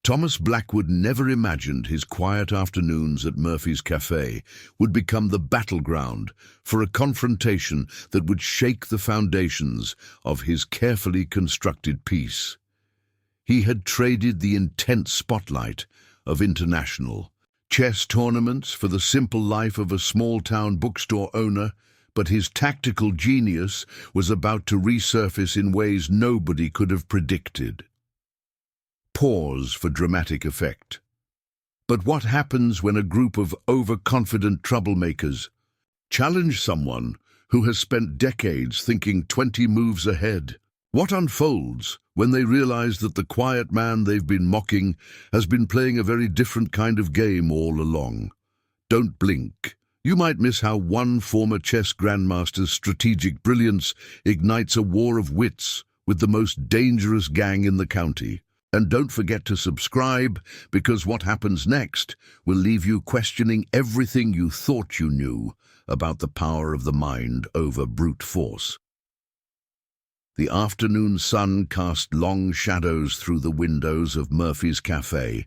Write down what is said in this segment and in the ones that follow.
Thomas Blackwood never imagined his quiet afternoons at Murphy's Café would become the battleground for a confrontation that would shake the foundations of his carefully constructed peace. He had traded the intense spotlight of international chess tournaments for the simple life of a small-town bookstore owner, but his tactical genius was about to resurface in ways nobody could have predicted. Pause for dramatic effect. But what happens when a group of overconfident troublemakers challenge someone who has spent decades thinking 20 moves ahead? What unfolds when they realize that the quiet man they've been mocking has been playing a very different kind of game all along? Don't blink. You might miss how one former chess grandmaster's strategic brilliance ignites a war of wits with the most dangerous gang in the county. And don't forget to subscribe, because what happens next will leave you questioning everything you thought you knew about the power of the mind over brute force. The afternoon sun cast long shadows through the windows of Murphy's Café,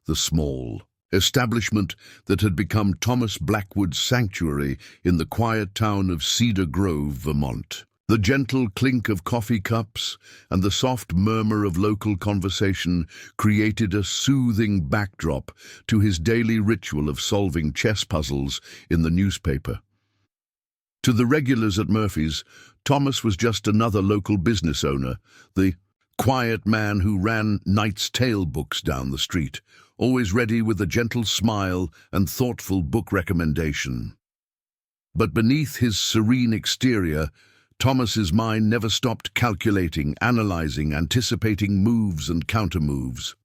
the small establishment that had become Thomas Blackwood's sanctuary in the quiet town of Cedar Grove, Vermont. The gentle clink of coffee cups and the soft murmur of local conversation created a soothing backdrop to his daily ritual of solving chess puzzles in the newspaper. To the regulars at Murphy's, Thomas was just another local business owner, the quiet man who ran Knight's Tale books down the street, always ready with a gentle smile and thoughtful book recommendation. But beneath his serene exterior, Thomas's mind never stopped calculating, analyzing, anticipating moves and countermoves.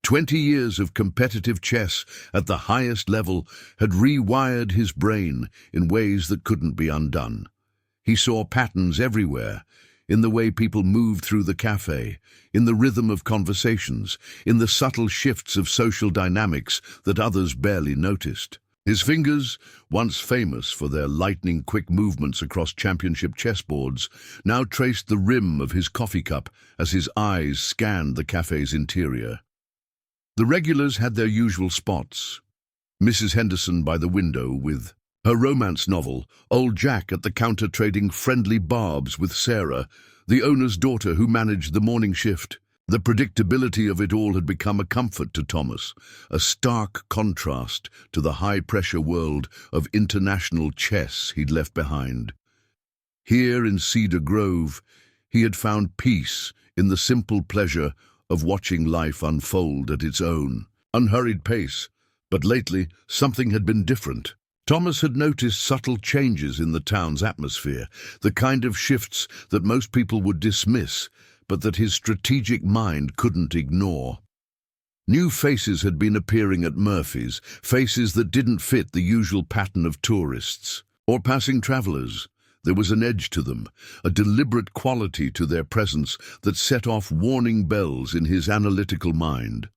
20 years of competitive chess at the highest level had rewired his brain in ways that couldn't be undone. He saw patterns everywhere, in the way people moved through the cafe, in the rhythm of conversations, in the subtle shifts of social dynamics that others barely noticed. His fingers, once famous for their lightning-quick movements across championship chessboards, now traced the rim of his coffee cup as his eyes scanned the cafe's interior. The regulars had their usual spots. Mrs. Henderson by the window with her romance novel, old Jack at the counter trading friendly barbs with Sarah, the owner's daughter who managed the morning shift. The predictability of it all had become a comfort to Thomas, a stark contrast to the high-pressure world of international chess he'd left behind. Here in Cedar Grove, he had found peace in the simple pleasure of watching life unfold at its own, unhurried pace. But lately, something had been different. Thomas had noticed subtle changes in the town's atmosphere, the kind of shifts that most people would dismiss, but that his strategic mind couldn't ignore. New faces had been appearing at Murphy's, faces that didn't fit the usual pattern of tourists or passing travelers. There was an edge to them, a deliberate quality to their presence that set off warning bells in his analytical mind.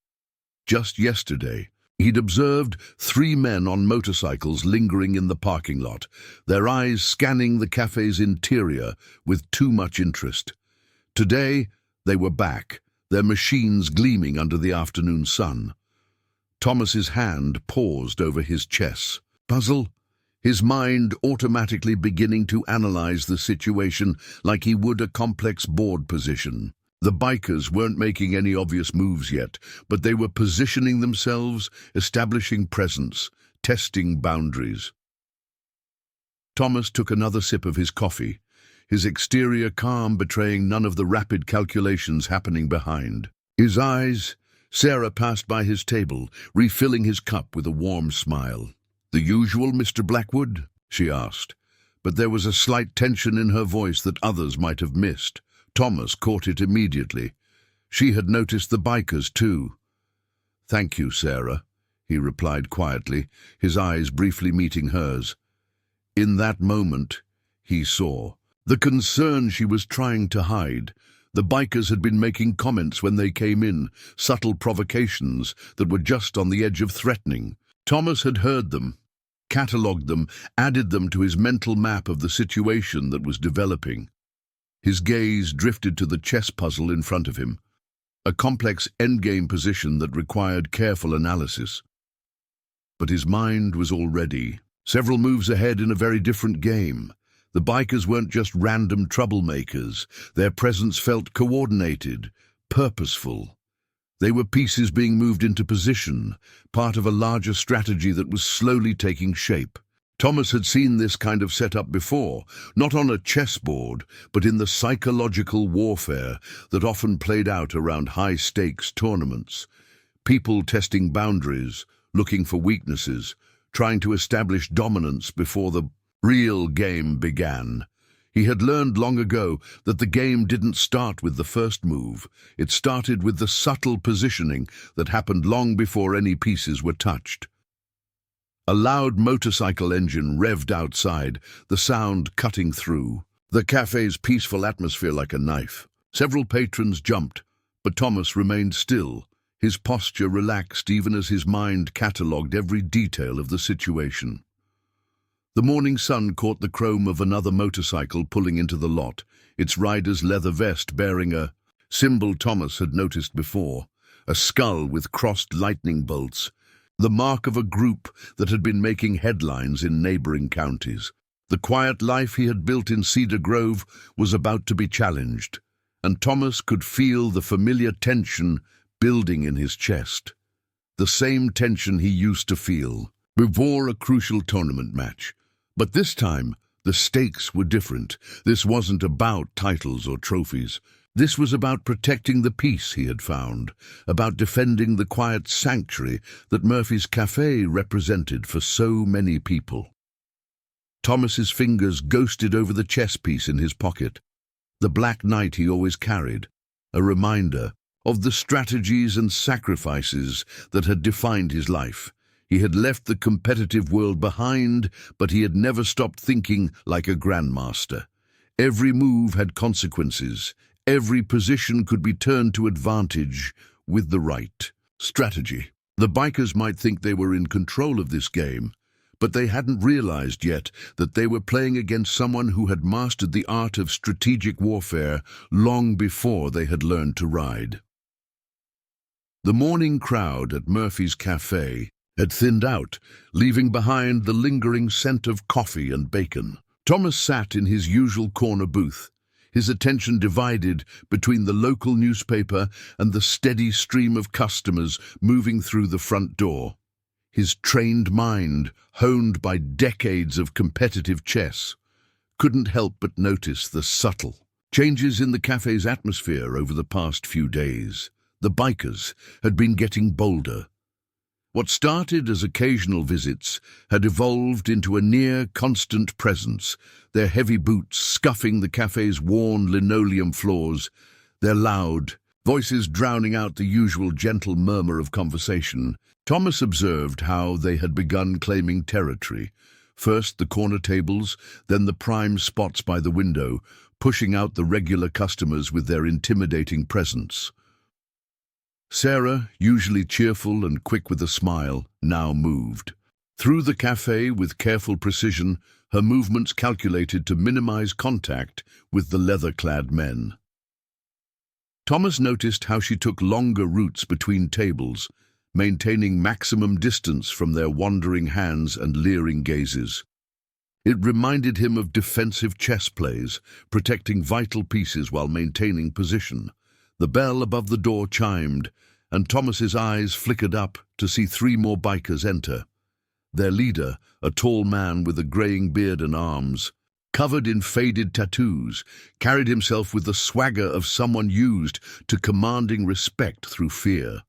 Just yesterday, he'd observed 3 men on motorcycles lingering in the parking lot, their eyes scanning the cafe's interior with too much interest. Today, they were back, their machines gleaming under the afternoon sun. Thomas's hand paused over his chess puzzle, his mind automatically beginning to analyze the situation like he would a complex board position. The bikers weren't making any obvious moves yet, but they were positioning themselves, establishing presence, testing boundaries. Thomas took another sip of his coffee, his exterior calm betraying none of the rapid calculations happening behind. His eyes, Sarah passed by his table, refilling his cup with a warm smile. "The usual, Mr. Blackwood?" she asked, but there was a slight tension in her voice that others might have missed. Thomas caught it immediately. She had noticed the bikers too. "Thank you, Sarah," he replied quietly, his eyes briefly meeting hers. In that moment, he saw the concern she was trying to hide. The bikers had been making comments when they came in, subtle provocations that were just on the edge of threatening. Thomas had heard them, catalogued them, added them to his mental map of the situation that was developing. His gaze drifted to the chess puzzle in front of him. a complex endgame position that required careful analysis. But his mind was already several moves ahead in a very different game. The bikers weren't just random troublemakers. Their presence felt coordinated, purposeful. They were pieces being moved into position, part of a larger strategy that was slowly taking shape. Thomas had seen this kind of setup before, not on a chessboard, but in the psychological warfare that often played out around high-stakes tournaments. People testing boundaries, looking for weaknesses, trying to establish dominance before the real game began. He had learned long ago that the game didn't start with the first move. It started with the subtle positioning that happened long before any pieces were touched. A loud motorcycle engine revved outside, the sound cutting through the cafe's peaceful atmosphere like a knife. Several patrons jumped, but Thomas remained still, his posture relaxed even as his mind catalogued every detail of the situation. The morning sun caught the chrome of another motorcycle pulling into the lot, its rider's leather vest bearing a symbol Thomas had noticed before, a skull with crossed lightning bolts, the mark of a group that had been making headlines in neighboring counties. The quiet life he had built in Cedar Grove was about to be challenged, and Thomas could feel the familiar tension building in his chest. The same tension he used to feel before a crucial tournament match. But this time, the stakes were different. This wasn't about titles or trophies. This was about protecting the peace he had found, about defending the quiet sanctuary that Murphy's Café represented for so many people. Thomas's fingers ghosted over the chess piece in his pocket, the black knight he always carried, a reminder of the strategies and sacrifices that had defined his life. He had left the competitive world behind, but he had never stopped thinking like a grandmaster. Every move had consequences. Every position could be turned to advantage with the right strategy. The bikers might think they were in control of this game, but they hadn't realized yet that they were playing against someone who had mastered the art of strategic warfare long before they had learned to ride. The morning crowd at Murphy's Café had thinned out, leaving behind the lingering scent of coffee and bacon. Thomas sat in his usual corner booth, his attention divided between the local newspaper and the steady stream of customers moving through the front door. His trained mind, honed by decades of competitive chess, couldn't help but notice the subtle changes in the cafe's atmosphere over the past few days. The bikers had been getting bolder. What started as occasional visits had evolved into a near-constant presence, their heavy boots scuffing the cafe's worn linoleum floors, their loud voices drowning out the usual gentle murmur of conversation. Thomas observed how they had begun claiming territory, first the corner tables, then the prime spots by the window, pushing out the regular customers with their intimidating presence. Sarah, usually cheerful and quick with a smile, now moved through the cafe with careful precision, her movements calculated to minimize contact with the leather-clad men. Thomas noticed how she took longer routes between tables, maintaining maximum distance from their wandering hands and leering gazes. It reminded him of defensive chess plays, protecting vital pieces while maintaining position. The bell above the door chimed, and Thomas's eyes flickered up to see 3 more bikers enter. Their leader, a tall man with a graying beard and arms, covered in faded tattoos, carried himself with the swagger of someone used to commanding respect through fear.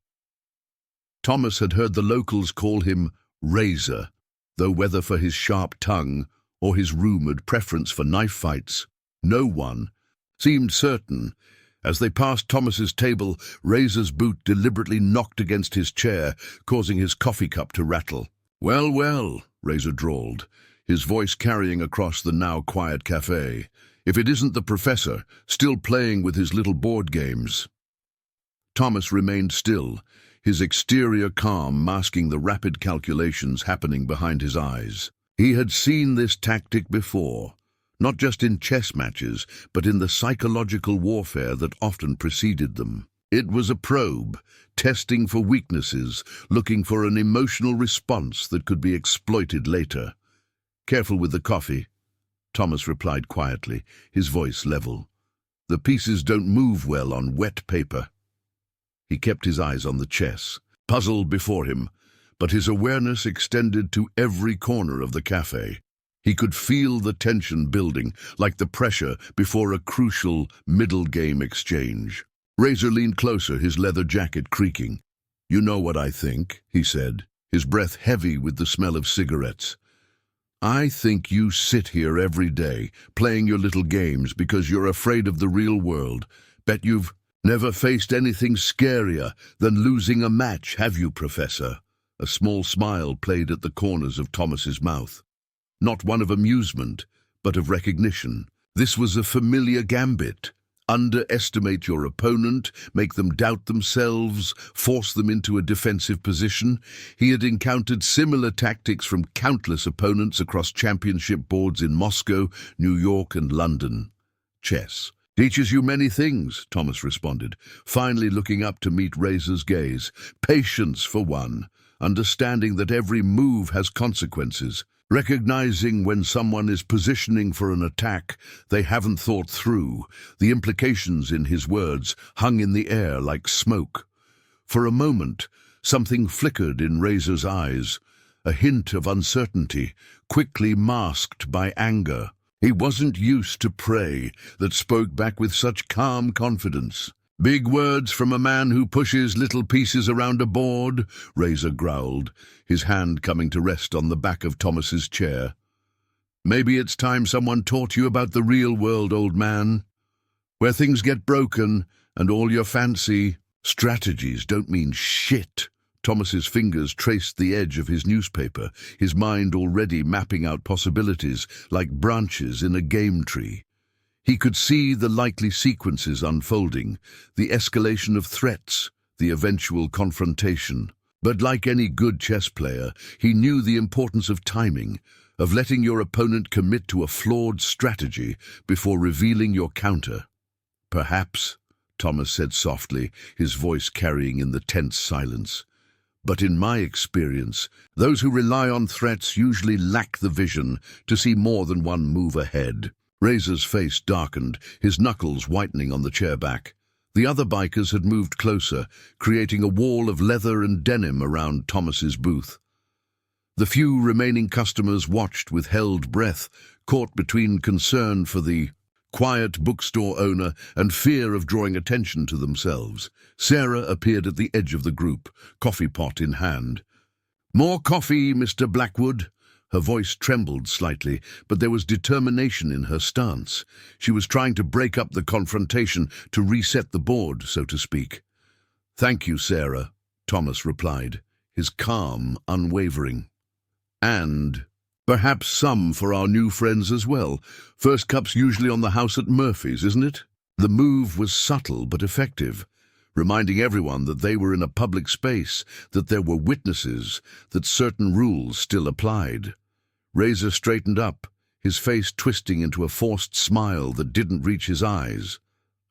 Thomas had heard the locals call him Razor, though whether for his sharp tongue or his rumored preference for knife fights, no one seemed certain. As they passed Thomas's table, Razor's boot deliberately knocked against his chair, causing his coffee cup to rattle. "Well, well," Razor drawled, his voice carrying across the now quiet cafe. "If it isn't the professor, still playing with his little board games." Thomas remained still, his exterior calm masking the rapid calculations happening behind his eyes. He had seen this tactic before. Not just in chess matches, but in the psychological warfare that often preceded them. It was a probe, testing for weaknesses, looking for an emotional response that could be exploited later. "Careful with the coffee," Thomas replied quietly, his voice level. "The pieces don't move well on wet paper." He kept his eyes on the chess, puzzled before him, but his awareness extended to every corner of the cafe. He could feel the tension building, like the pressure before a crucial middle-game exchange. Razor leaned closer, his leather jacket creaking. "You know what I think," he said, his breath heavy with the smell of cigarettes. "I think you sit here every day, playing your little games because you're afraid of the real world. Bet you've never faced anything scarier than losing a match, have you, Professor?" A small smile played at the corners of Thomas's mouth. Not one of amusement, but of recognition. This was a familiar gambit. Underestimate your opponent, make them doubt themselves, force them into a defensive position. He had encountered similar tactics from countless opponents across championship boards in Moscow, New York, and London. "Chess teaches you many things," Thomas responded, finally looking up to meet Razor's gaze. "Patience, for one, understanding that every move has consequences. Recognizing when someone is positioning for an attack they haven't thought through." The implications in his words hung in the air like smoke. For a moment, something flickered in Razor's eyes, a hint of uncertainty, quickly masked by anger. He wasn't used to prey that spoke back with such calm confidence. "Big words from a man who pushes little pieces around a board," Razor growled, his hand coming to rest on the back of Thomas's chair. "Maybe it's time someone taught you about the real world, old man, where things get broken and all your fancy strategies don't mean shit." Thomas's fingers traced the edge of his newspaper, his mind already mapping out possibilities like branches in a game tree. He could see the likely sequences unfolding, the escalation of threats, the eventual confrontation. But like any good chess player, he knew the importance of timing, of letting your opponent commit to a flawed strategy before revealing your counter. "Perhaps," Thomas said softly, his voice carrying in the tense silence. "But in my experience, those who rely on threats usually lack the vision to see more than one move ahead." Razor's face darkened, his knuckles whitening on the chair back. The other bikers had moved closer, creating a wall of leather and denim around Thomas's booth. The few remaining customers watched with held breath, caught between concern for the quiet bookstore owner and fear of drawing attention to themselves. Sarah appeared at the edge of the group, coffee pot in hand. "More coffee, Mr. Blackwood." Her voice trembled slightly, but there was determination in her stance. She was trying to break up the confrontation, to reset the board, so to speak. "Thank you, Sarah," Thomas replied, his calm unwavering. "And perhaps some for our new friends as well. First cup's usually on the house at Murphy's, isn't it?" The move was subtle but effective, reminding everyone that they were in a public space, that there were witnesses, that certain rules still applied. Razor straightened up, his face twisting into a forced smile that didn't reach his eyes.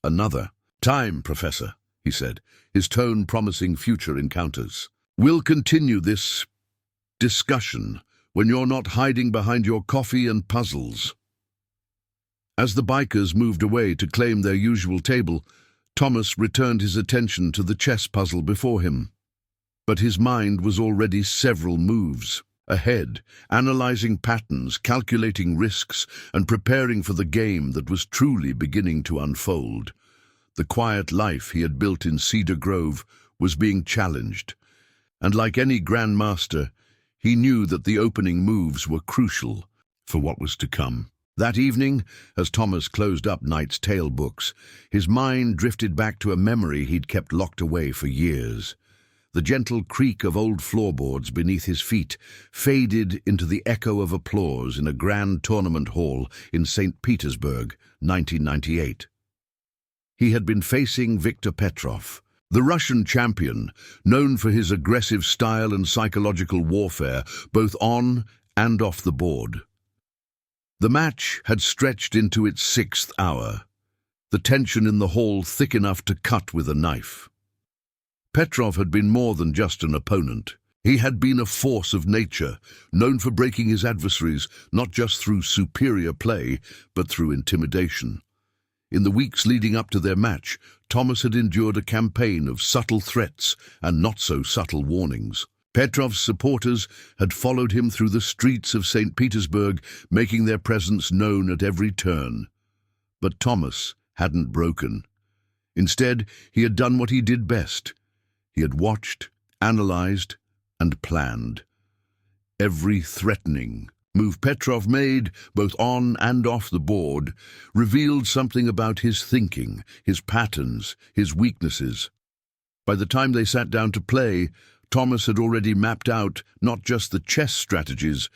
"Another time, Professor," he said, his tone promising future encounters. "We'll continue this discussion when you're not hiding behind your coffee and puzzles." As the bikers moved away to claim their usual table, Thomas returned his attention to the chess puzzle before him. But his mind was already several moves ahead, analyzing patterns, calculating risks, and preparing for the game that was truly beginning to unfold. The quiet life he had built in Cedar Grove was being challenged, and like any grandmaster, he knew that the opening moves were crucial for what was to come. That evening, as Thomas closed up Knight's Tale books, his mind drifted back to a memory he'd kept locked away for years. The gentle creak of old floorboards beneath his feet faded into the echo of applause in a grand tournament hall in St. Petersburg, 1998. He had been facing Viktor Petrov, the Russian champion, known for his aggressive style and psychological warfare, both on and off the board. The match had stretched into its 6th hour. the tension in the hall thick enough to cut with a knife. Petrov had been more than just an opponent. He had been a force of nature, known for breaking his adversaries not just through superior play, but through intimidation. In the weeks leading up to their match, Thomas had endured a campaign of subtle threats and not-so-subtle warnings. Petrov's supporters had followed him through the streets of St. Petersburg, making their presence known at every turn. But Thomas hadn't broken. Instead, he had done what he did best. He had watched, analyzed, and planned. Every threatening move Petrov made, both on and off the board, revealed something about his thinking, his patterns, his weaknesses. By the time they sat down to play, Thomas had already mapped out not just the chess strategies,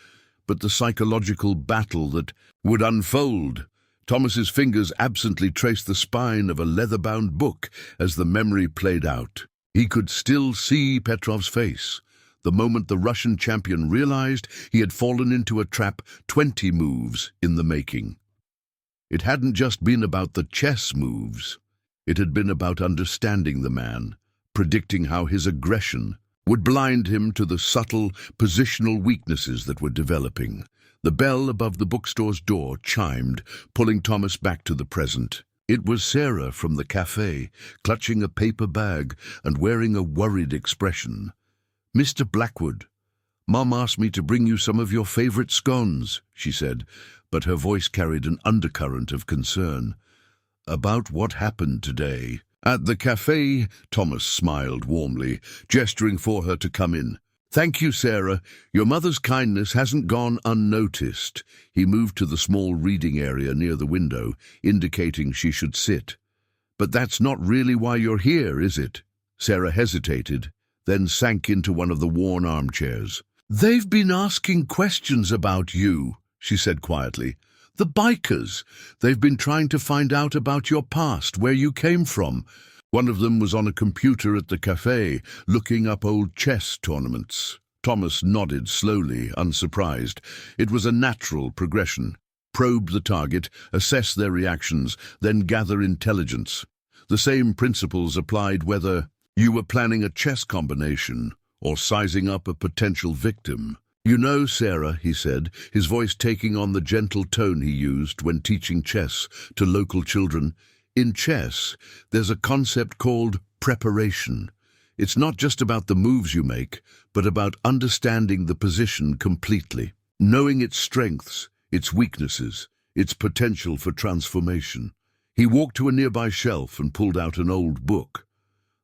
but the psychological battle that would unfold. Thomas's fingers absently traced the spine of a leather-bound book as the memory played out. He could still see Petrov's face, the moment the Russian champion realized he had fallen into a trap 20 moves in the making. It hadn't just been about the chess moves. It had been about understanding the man, predicting how his aggression would blind him to the subtle, positional weaknesses that were developing. The bell above the bookstore's door chimed, pulling Thomas back to the present. It was Sarah from the café, clutching a paper bag and wearing a worried expression. "Mr. Blackwood, Mom asked me to bring you some of your favorite scones," she said, but her voice carried an undercurrent of concern. "About what happened today?" At the café, Thomas smiled warmly, gesturing for her to come in. "Thank you, Sarah. Your mother's kindness hasn't gone unnoticed." He moved to the small reading area near the window, indicating she should sit. "But that's not really why you're here, is it?" Sarah hesitated, then sank into one of the worn armchairs. "They've been asking questions about you," she said quietly. "The bikers. They've been trying to find out about your past, where you came from." One of them was on a computer at the café, looking up old chess tournaments. Thomas nodded slowly, unsurprised. It was a natural progression. Probe the target, assess their reactions, then gather intelligence. The same principles applied whether you were planning a chess combination or sizing up a potential victim. "You know, Sarah," he said, his voice taking on the gentle tone he used when teaching chess to local children, "in chess, there's a concept called preparation. It's not just about the moves you make, but about understanding the position completely, knowing its strengths, its weaknesses, its potential for transformation." He walked to a nearby shelf and pulled out an old book.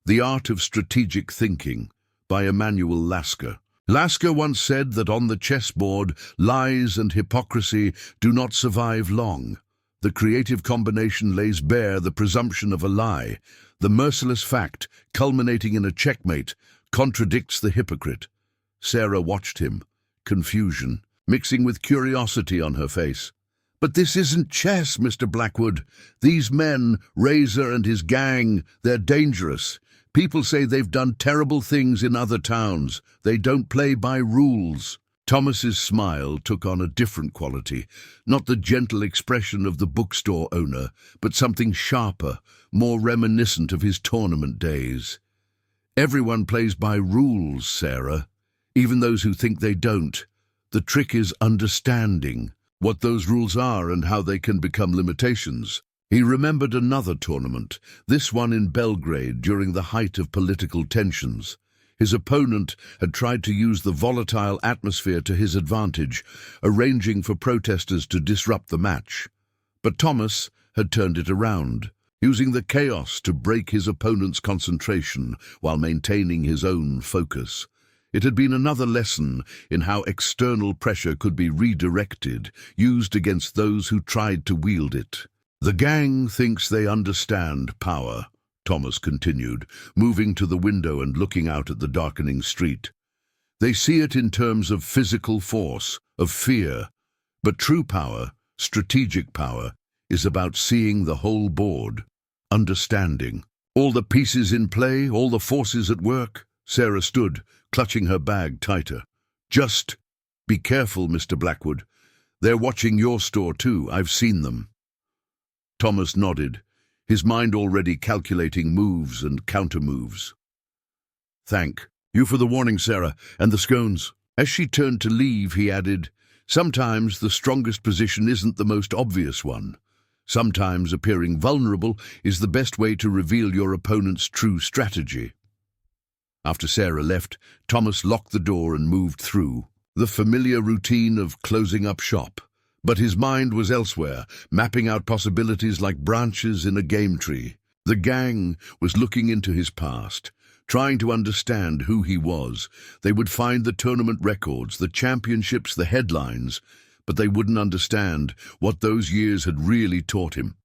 The Art of Strategic Thinking, by Emanuel Lasker. Lasker once said that on the chessboard, lies and hypocrisy do not survive long. The creative combination lays bare the presumption of a lie. The merciless fact, culminating in a checkmate, contradicts the hypocrite. Sarah watched him, confusion mixing with curiosity on her face. "But this isn't chess, Mr. Blackwood. These men, Razor and his gang, they're dangerous. People say they've done terrible things in other towns. They don't play by rules." Thomas's smile took on a different quality, not the gentle expression of the bookstore owner, but something sharper, more reminiscent of his tournament days. "Everyone plays by rules, Sarah, even those who think they don't. The trick is understanding what those rules are and how they can become limitations." He remembered another tournament, this one in Belgrade during the height of political tensions. His opponent had tried to use the volatile atmosphere to his advantage, arranging for protesters to disrupt the match. But Thomas had turned it around, using the chaos to break his opponent's concentration while maintaining his own focus. It had been another lesson in how external pressure could be redirected, used against those who tried to wield it. "The gang thinks they understand power," Thomas continued, moving to the window and looking out at the darkening street. "They see it in terms of physical force, of fear. But true power, strategic power, is about seeing the whole board, understanding. All the pieces in play, all the forces at work." Sarah stood, clutching her bag tighter. "Just be careful, Mr. Blackwood. They're watching your store too. I've seen them." Thomas nodded, his mind already calculating moves and counter-moves. "Thank you for the warning, Sarah, and the scones." As she turned to leave, he added, "Sometimes the strongest position isn't the most obvious one. Sometimes appearing vulnerable is the best way to reveal your opponent's true strategy." After Sarah left, Thomas locked the door and moved through the familiar routine of closing up shop. But his mind was elsewhere, mapping out possibilities like branches in a game tree. The gang was looking into his past, trying to understand who he was. They would find the tournament records, the championships, the headlines, but they wouldn't understand what those years had really taught him.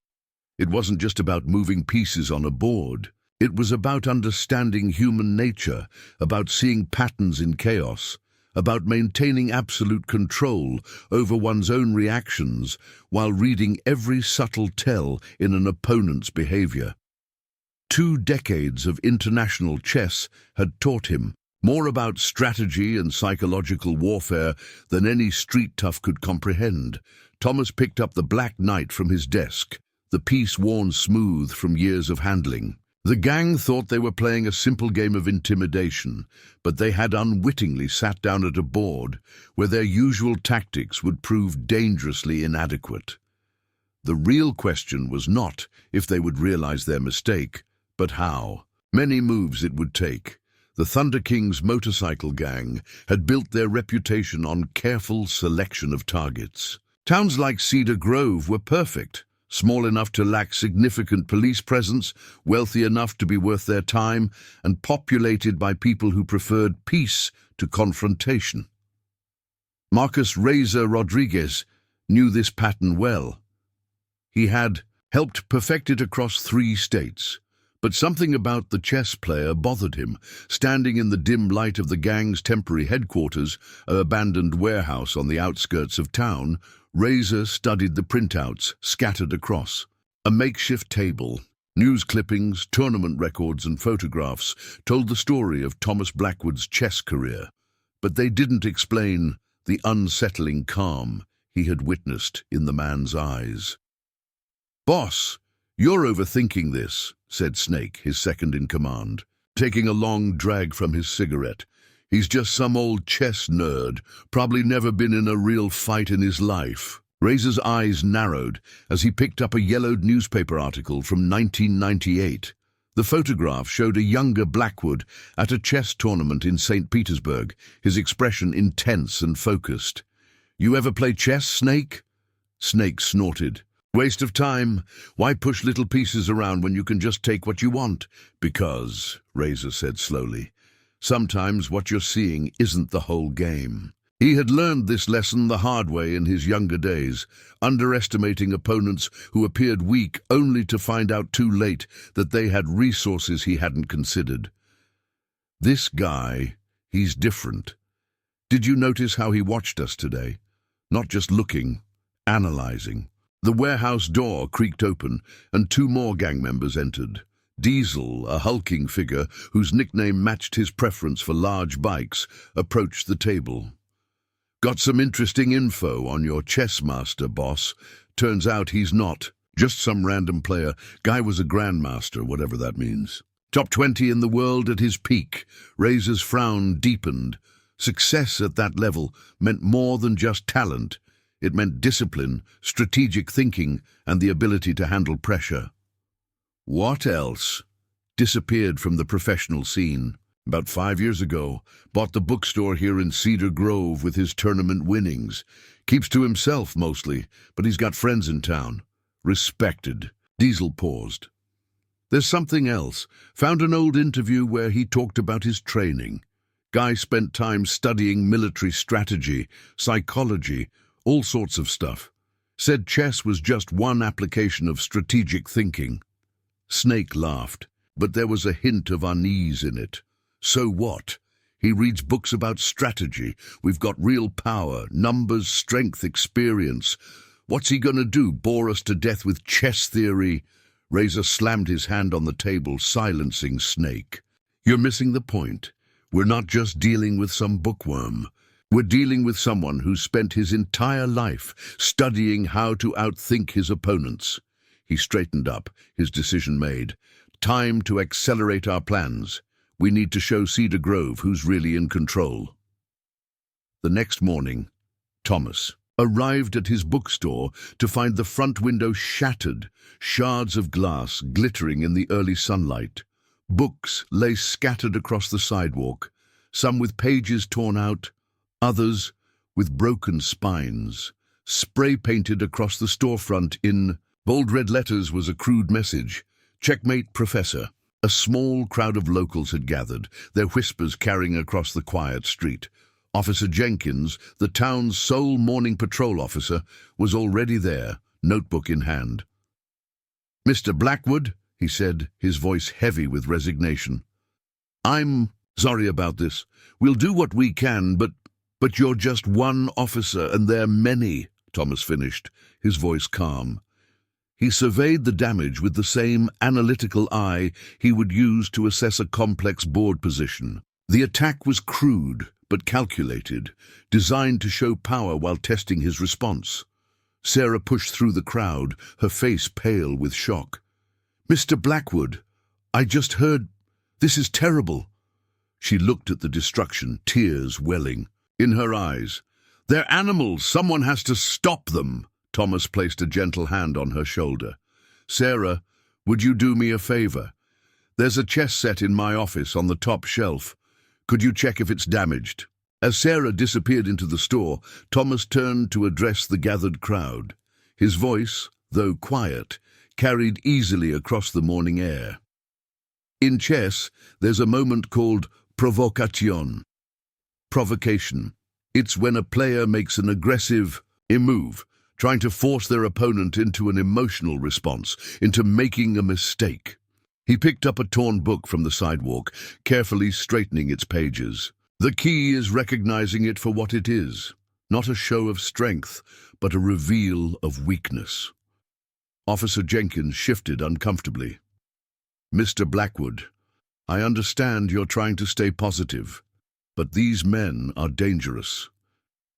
It wasn't just about moving pieces on a board. It was about understanding human nature, about seeing patterns in chaos, about maintaining absolute control over one's own reactions while reading every subtle tell in an opponent's behavior. 2 decades of international chess had taught him more about strategy and psychological warfare than any street tough could comprehend. Thomas picked up the Black Knight from his desk, the piece worn smooth from years of handling. The gang thought they were playing a simple game of intimidation, but they had unwittingly sat down at a board where their usual tactics would prove dangerously inadequate. The real question was not if they would realize their mistake, but how. Many moves it would take. The Thunder King's motorcycle gang had built their reputation on careful selection of targets. Towns like Cedar Grove were perfect. Small enough to lack significant police presence, wealthy enough to be worth their time, and populated by people who preferred peace to confrontation. Marcus Razor Rodriguez knew this pattern well. He had helped perfect it across 3 states. But something about the chess player bothered him. Standing in the dim light of the gang's temporary headquarters, an abandoned warehouse on the outskirts of town, Razor studied the printouts scattered across. A makeshift table, news clippings, tournament records and photographs told the story of Thomas Blackwood's chess career, but they didn't explain the unsettling calm he had witnessed in the man's eyes. "Boss, you're overthinking this," said Snake, his second in command, taking a long drag from his cigarette. "He's just some old chess nerd, probably never been in a real fight in his life." Razor's eyes narrowed as he picked up a yellowed newspaper article from 1998. The photograph showed a younger Blackwood at a chess tournament in St. Petersburg, his expression intense and focused. "You ever play chess, Snake?" Snake snorted. "Waste of time. Why push little pieces around when you can just take what you want?" "Because," Razor said slowly, "sometimes what you're seeing isn't the whole game." He had learned this lesson the hard way in his younger days, underestimating opponents who appeared weak only to find out too late that they had resources he hadn't considered. "This guy, he's different. Did you notice how he watched us today? Not just looking, analyzing." The warehouse door creaked open, and 2 more gang members entered. Diesel, a hulking figure whose nickname matched his preference for large bikes, approached the table. "Got some interesting info on your chess master, boss. Turns out he's not just some random player. Guy was a grandmaster, whatever that means. Top 20 in the world at his peak." Razor's frown deepened. Success at that level meant more than just talent. It meant discipline, strategic thinking, and the ability to handle pressure. "What else?" "Disappeared from the professional scene. About 5 years ago, bought the bookstore here in Cedar Grove with his tournament winnings. Keeps to himself mostly, but he's got friends in town. Respected." Diesel paused. "There's something else. Found an old interview where he talked about his training. Guy spent time studying military strategy, psychology, all sorts of stuff. Said chess was just one application of strategic thinking." Snake laughed, but there was a hint of unease in it. "So what? He reads books about strategy. We've got real power, numbers, strength, experience. What's he gonna do, bore us to death with chess theory?" Razor slammed his hand on the table, silencing Snake. "You're missing the point. We're not just dealing with some bookworm. We're dealing with someone who spent his entire life studying how to outthink his opponents. He straightened up, his decision made. Time to accelerate our plans. We need to show Cedar Grove who's really in control. The next morning, Thomas arrived at his bookstore to find the front window shattered, shards of glass glittering in the early sunlight. Books lay scattered across the sidewalk, some with pages torn out, others with broken spines. Spray-painted across the storefront in bold red letters was a crude message: "Checkmate, Professor." A small crowd of locals had gathered, their whispers carrying across the quiet street. Officer Jenkins, the town's sole morning patrol officer, was already there, notebook in hand. "Mr. Blackwood," he said, his voice heavy with resignation. "I'm sorry about this. We'll do what we can, but you're just one officer and they're many," Thomas finished, his voice calm. He surveyed the damage with the same analytical eye he would use to assess a complex board position. The attack was crude but calculated, designed to show power while testing his response. Sarah pushed through the crowd, her face pale with shock. "Mr. Blackwood, I just heard. This is terrible." She looked at the destruction, tears welling in her eyes. "They're animals. Someone has to stop them." Thomas placed a gentle hand on her shoulder. "Sarah, would you do me a favor? There's a chess set in my office on the top shelf. Could you check if it's damaged?" As Sarah disappeared into the store, Thomas turned to address the gathered crowd. His voice, though quiet, carried easily across the morning air. "In chess, there's a moment called provocation. Provocation. It's when a player makes an aggressive move, trying to force their opponent into an emotional response, into making a mistake." He picked up a torn book from the sidewalk, carefully straightening its pages. "The key is recognizing it for what it is, not a show of strength, but a reveal of weakness." Officer Jenkins shifted uncomfortably. "Mr. Blackwood, I understand you're trying to stay positive, but these men are dangerous.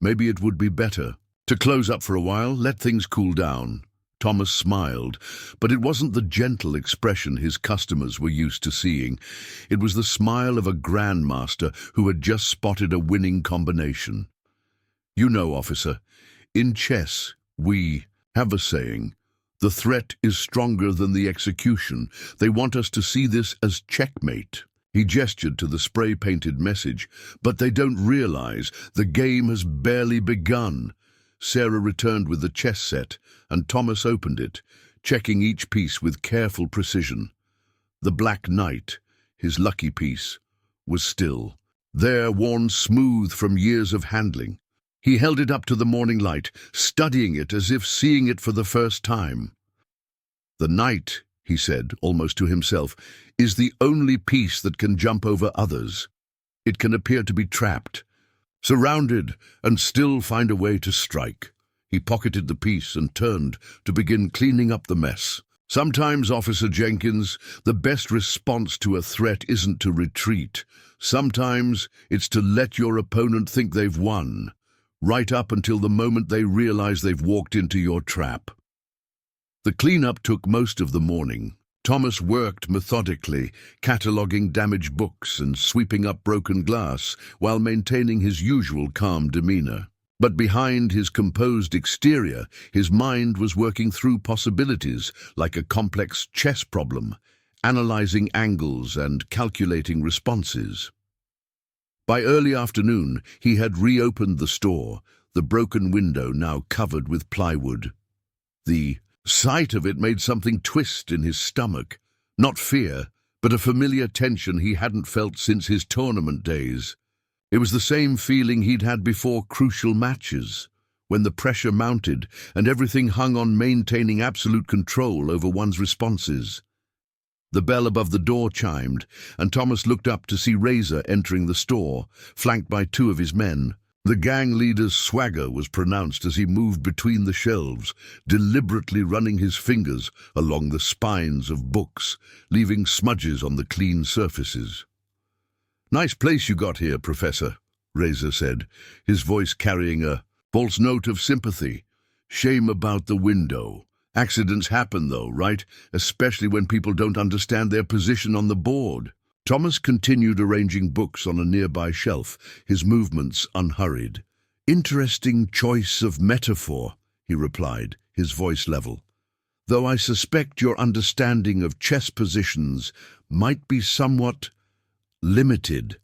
Maybe it would be better to close up for a while, let things cool down." Thomas smiled, but it wasn't the gentle expression his customers were used to seeing. It was the smile of a grandmaster who had just spotted a winning combination. "You know, officer, in chess, we have a saying, the threat is stronger than the execution. They want us to see this as checkmate." He gestured to the spray-painted message, "But they don't realize the game has barely begun." Sarah returned with the chess set, and Thomas opened it, checking each piece with careful precision. The Black Knight, his lucky piece, was still there, worn smooth from years of handling. He held it up to the morning light, studying it as if seeing it for the first time. "The knight," he said, almost to himself, "is the only piece that can jump over others. It can appear to be trapped, surrounded, and still find a way to strike." He pocketed the piece and turned to begin cleaning up the mess. "Sometimes, Officer Jenkins, the best response to a threat isn't to retreat. Sometimes it's to let your opponent think they've won, right up until the moment they realize they've walked into your trap." The cleanup took most of the morning. Thomas worked methodically, cataloguing damaged books and sweeping up broken glass while maintaining his usual calm demeanor. But behind his composed exterior, his mind was working through possibilities like a complex chess problem, analyzing angles and calculating responses. By early afternoon, he had reopened the store, the broken window now covered with plywood. The sight of it made something twist in his stomach. Not fear, but a familiar tension he hadn't felt since his tournament days. It was the same feeling he'd had before crucial matches, when the pressure mounted and everything hung on maintaining absolute control over one's responses. The bell above the door chimed, and Thomas looked up to see Razor entering the store, flanked by two of his men. The gang leader's swagger was pronounced as he moved between the shelves, deliberately running his fingers along the spines of books, leaving smudges on the clean surfaces. "Nice place you got here, Professor," Razor said, his voice carrying a false note of sympathy. "Shame about the window. Accidents happen though, right? Especially when people don't understand their position on the board. Thomas continued arranging books on a nearby shelf, his movements unhurried. "Interesting choice of metaphor," he replied, his voice level. "Though I suspect your understanding of chess positions might be somewhat limited."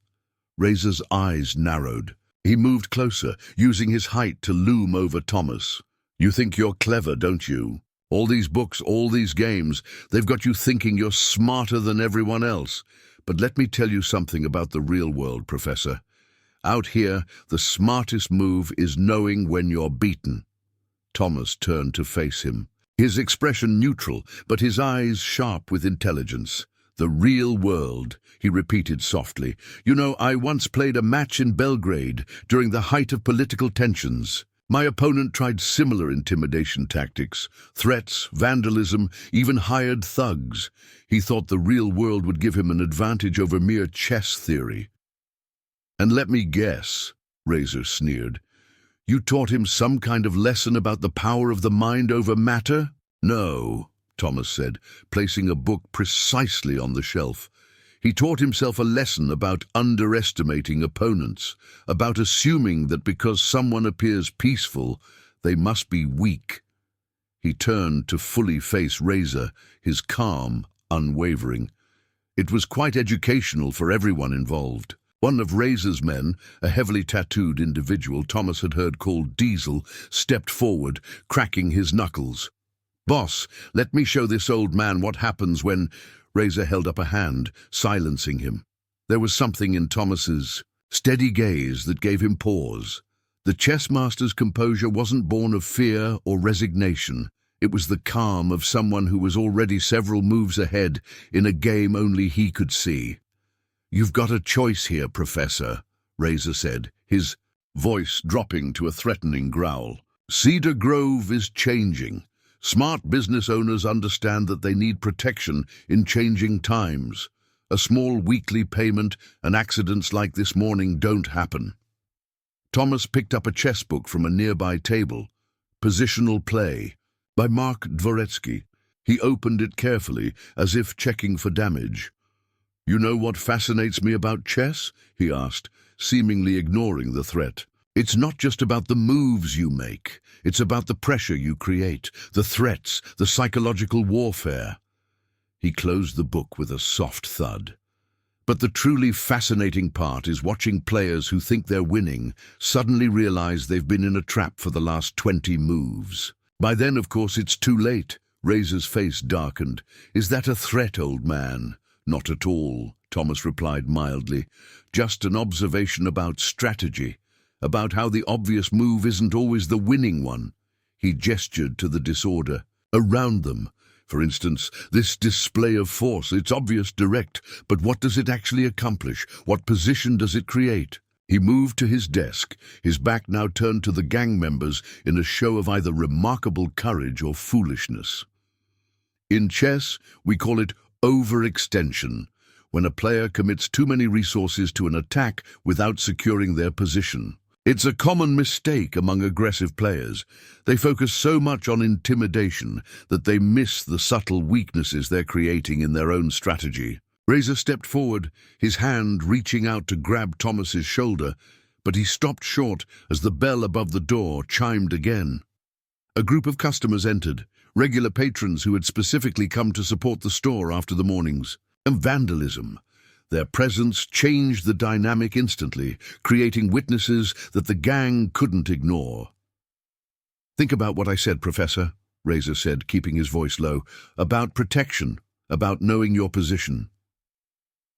Razor's eyes narrowed. He moved closer, using his height to loom over Thomas. "You think you're clever, don't you? All these books, all these games, they've got you thinking you're smarter than everyone else. But let me tell you something about the real world, Professor. Out here, the smartest move is knowing when you're beaten." Thomas turned to face him, his expression neutral, but his eyes sharp with intelligence. "The real world," he repeated softly. "You know, I once played a match in Belgrade during the height of political tensions. My opponent tried similar intimidation tactics, threats, vandalism, even hired thugs. He thought the real world would give him an advantage over mere chess theory." "And let me guess," Razor sneered, "you taught him some kind of lesson about the power of the mind over matter?" "No," Thomas said, placing a book precisely on the shelf. "He taught himself a lesson about underestimating opponents, about assuming that because someone appears peaceful, they must be weak." He turned to fully face Razor, his calm unwavering. It was quite educational for everyone involved. One of Razor's men, a heavily tattooed individual Thomas had heard called Diesel, stepped forward, cracking his knuckles. "Boss, let me show this old man what happens when—" Razor held up a hand, silencing him. There was something in Thomas's steady gaze that gave him pause. The chess master's composure wasn't born of fear or resignation. It was the calm of someone who was already several moves ahead in a game only he could see. "You've got a choice here, Professor," Razor said, his voice dropping to a threatening growl. "Cedar Grove is changing. Smart business owners understand that they need protection in changing times. A small weekly payment and accidents like this morning don't happen." Thomas picked up a chess book from a nearby table. "Positional Play," by Mark Dvoretsky. He opened it carefully, as if checking for damage. "You know what fascinates me about chess?" he asked, seemingly ignoring the threat. "It's not just about the moves you make. It's about the pressure you create, the threats, the psychological warfare." He closed the book with a soft thud. But the truly fascinating part is watching players who think they're winning suddenly realize they've been in a trap for the last 20 moves. By then, of course, it's too late. Razor's face darkened. "Is that a threat, old man?" "Not at all," Thomas replied mildly. "Just an observation about strategy, about how the obvious move isn't always the winning one." He gestured to the disorder around them. "For instance, this display of force, it's obvious, direct, but what does it actually accomplish? What position does it create?" He moved to his desk, his back now turned to the gang members in a show of either remarkable courage or foolishness. "In chess, we call it overextension, when a player commits too many resources to an attack without securing their position. It's a common mistake among aggressive players. They focus so much on intimidation that they miss the subtle weaknesses they're creating in their own strategy." Razor stepped forward, his hand reaching out to grab Thomas's shoulder, but he stopped short as the bell above the door chimed again. A group of customers entered, regular patrons who had specifically come to support the store after the mornings. And vandalism. Their presence changed the dynamic instantly, creating witnesses that the gang couldn't ignore. "Think about what I said, Professor," Razor said, keeping his voice low. "About protection, about knowing your position."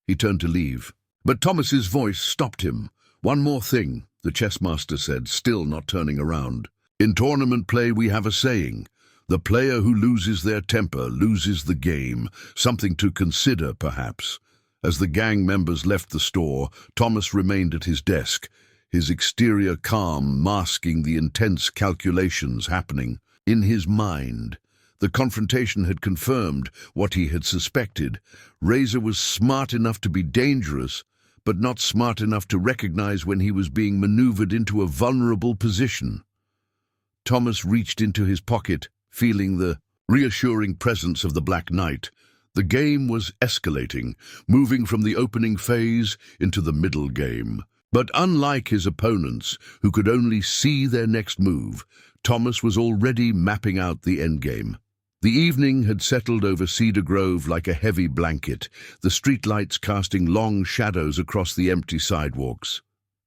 He turned to leave, but Thomas's voice stopped him. "One more thing," the chess master said, still not turning around. "In tournament play we have a saying, the player who loses their temper loses the game, something to consider, perhaps." As the gang members left the store, Thomas remained at his desk, his exterior calm masking the intense calculations happening in his mind. The confrontation had confirmed what he had suspected. Razor was smart enough to be dangerous, but not smart enough to recognize when he was being maneuvered into a vulnerable position. Thomas reached into his pocket, feeling the reassuring presence of the Black Knight, the game was escalating, moving from the opening phase into the middle game. But unlike his opponents, who could only see their next move, Thomas was already mapping out the endgame. The evening had settled over Cedar Grove like a heavy blanket, the streetlights casting long shadows across the empty sidewalks.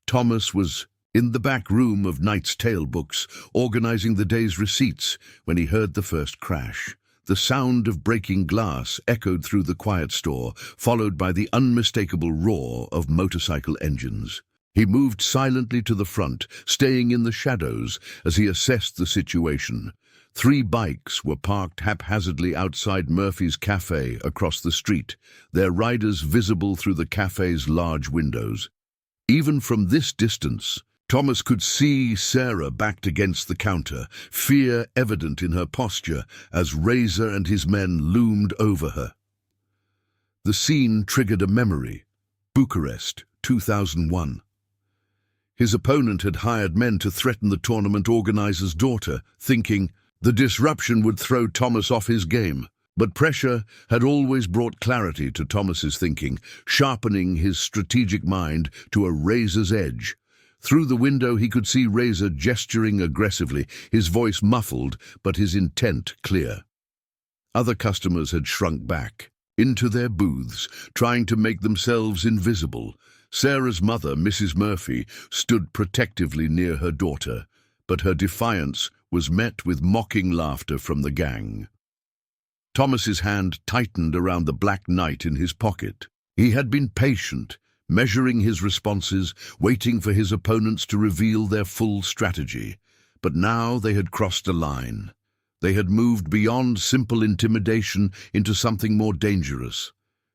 Thomas was in the back room of Knight's Tale books, organizing the day's receipts, when he heard the first crash. The sound of breaking glass echoed through the quiet store, followed by the unmistakable roar of motorcycle engines. He moved silently to the front, staying in the shadows as he assessed the situation. 3 bikes were parked haphazardly outside Murphy's Café across the street, their riders visible through the cafe's large windows. Even from this distance, Thomas could see Sarah backed against the counter, fear evident in her posture as Razor and his men loomed over her. The scene triggered a memory. Bucharest, 2001. His opponent had hired men to threaten the tournament organizer's daughter, thinking the disruption would throw Thomas off his game. But pressure had always brought clarity to Thomas's thinking, sharpening his strategic mind to a razor's edge. Through the window he could see Razor gesturing aggressively, his voice muffled, but his intent clear. Other customers had shrunk back into their booths, trying to make themselves invisible. Sarah's mother, Mrs. Murphy, stood protectively near her daughter, but her defiance was met with mocking laughter from the gang. Thomas's hand tightened around the Black Knight in his pocket. He had been patient, measuring his responses, waiting for his opponents to reveal their full strategy. But now they had crossed a line. They had moved beyond simple intimidation into something more dangerous.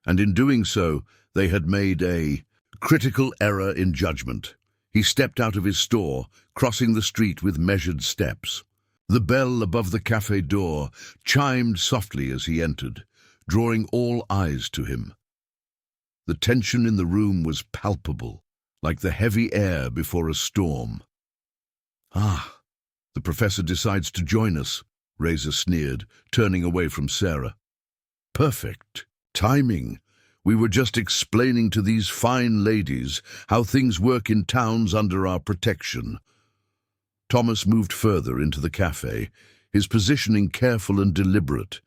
And in doing so, they had made a critical error in judgment. He stepped out of his store, crossing the street with measured steps. The bell above the cafe door chimed softly as he entered, drawing all eyes to him. The tension in the room was palpable, like the heavy air before a storm. "Ah, the professor decides to join us," Razor sneered, turning away from Sarah. "Perfect timing. We were just explaining to these fine ladies how things work in towns under our protection." Thomas moved further into the cafe, his positioning careful and deliberate.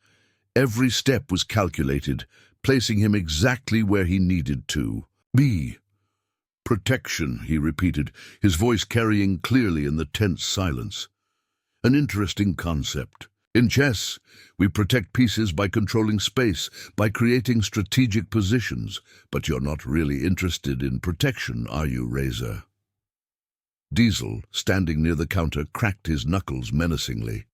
Every step was calculated, placing him exactly where he needed to be. "Protection," he repeated, his voice carrying clearly in the tense silence. "An interesting concept. In chess, we protect pieces by controlling space, by creating strategic positions. But you're not really interested in protection, are you, Razor?" Diesel, standing near the counter, cracked his knuckles menacingly.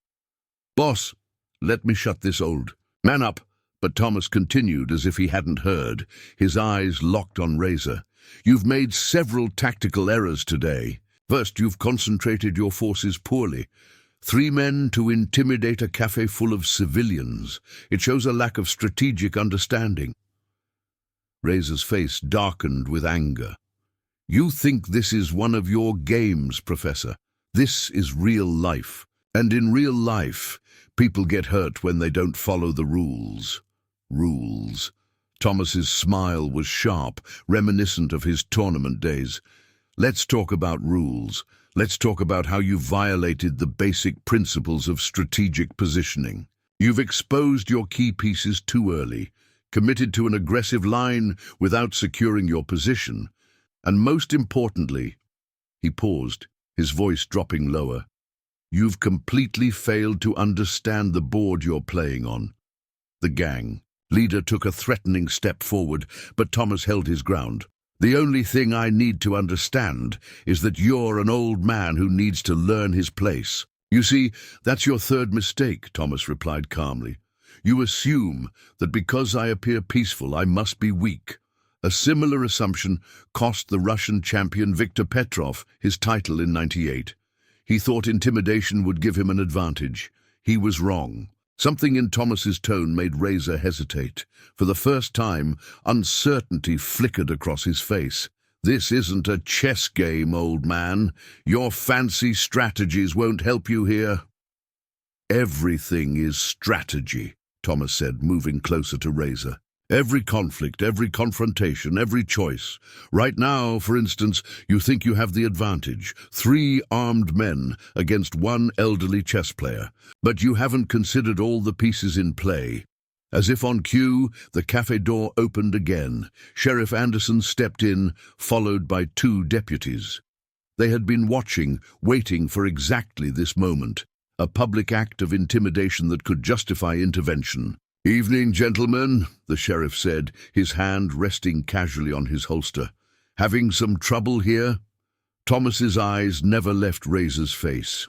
"Boss, let me shut this old man up." But Thomas continued as if he hadn't heard, his eyes locked on Razor. "You've made several tactical errors today. First, you've concentrated your forces poorly. 3 men to intimidate a cafe full of civilians. It shows a lack of strategic understanding." Razor's face darkened with anger. "You think this is one of your games, Professor. This is real life. And in real life, people get hurt when they don't follow the rules." Rules. Thomas's smile was sharp, reminiscent of his tournament days. "Let's talk about rules. Let's talk about how you violated the basic principles of strategic positioning. You've exposed your key pieces too early, committed to an aggressive line without securing your position, and most importantly," he paused, his voice dropping lower, "you've completely failed to understand the board you're playing on." The gang leader took a threatening step forward, but Thomas held his ground. "The only thing I need to understand is that you're an old man who needs to learn his place." "You see, that's your third mistake," Thomas replied calmly. "You assume that because I appear peaceful, I must be weak. A similar assumption cost the Russian champion Viktor Petrov his title in '98. He thought intimidation would give him an advantage. He was wrong." Something in Thomas's tone made Razor hesitate. For the first time, uncertainty flickered across his face. "This isn't a chess game, old man. Your fancy strategies won't help you here." Everything is strategy, Thomas said, moving closer to Razor. Every conflict, every confrontation, every choice. Right now, for instance, you think you have the advantage. 3 armed men against 1 elderly chess player. But you haven't considered all the pieces in play. As if on cue, the cafe door opened again. Sheriff Anderson stepped in, followed by 2 deputies. They had been watching, waiting for exactly this moment. A public act of intimidation that could justify intervention. "Evening, gentlemen," the sheriff said, his hand resting casually on his holster. "Having some trouble here?" Thomas's eyes never left Razor's face.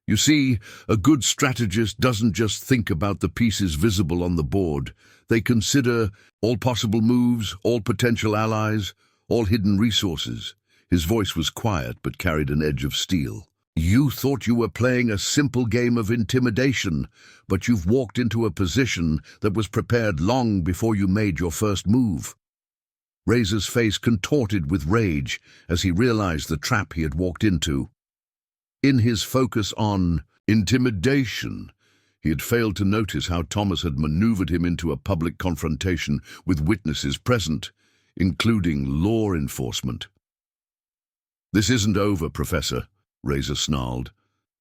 You see, a good strategist doesn't just think about the pieces visible on the board. They consider all possible moves, all potential allies, all hidden resources. His voice was quiet but carried an edge of steel. "You thought you were playing a simple game of intimidation, but you've walked into a position that was prepared long before you made your first move." Razor's face contorted with rage as he realized the trap he had walked into. In his focus on intimidation, he had failed to notice how Thomas had maneuvered him into a public confrontation with witnesses present, including law enforcement. "This isn't over, Professor," Razor snarled,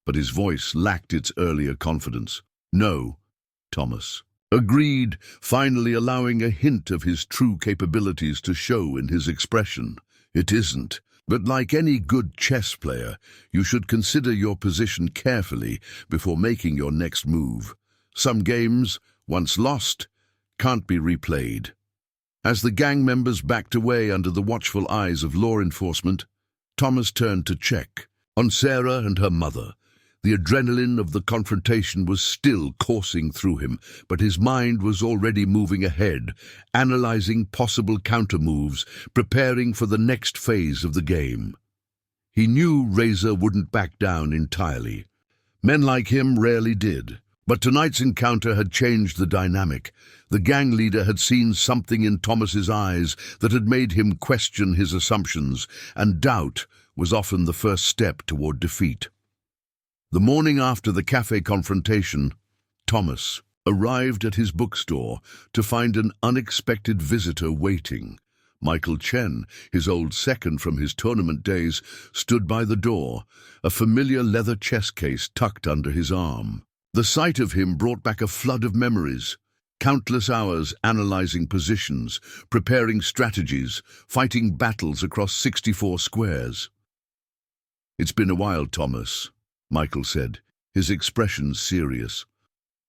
but his voice lacked its earlier confidence. "No," Thomas agreed, finally allowing a hint of his true capabilities to show in his expression. "It isn't. But like any good chess player, you should consider your position carefully before making your next move. Some games, once lost, can't be replayed." As the gang members backed away under the watchful eyes of law enforcement, Thomas turned to check on Sarah and her mother. The adrenaline of the confrontation was still coursing through him, but his mind was already moving ahead, analyzing possible counter-moves, preparing for the next phase of the game. He knew Razor wouldn't back down entirely. Men like him rarely did. But tonight's encounter had changed the dynamic. The gang leader had seen something in Thomas's eyes that had made him question his assumptions, and doubt was often the first step toward defeat. The morning after the cafe confrontation, Thomas arrived at his bookstore to find an unexpected visitor waiting. Michael Chen, his old second from his tournament days, stood by the door, a familiar leather chess case tucked under his arm. The sight of him brought back a flood of memories. Countless hours analyzing positions, preparing strategies, fighting battles across 64 squares. "It's been a while, Thomas," Michael said, his expression serious.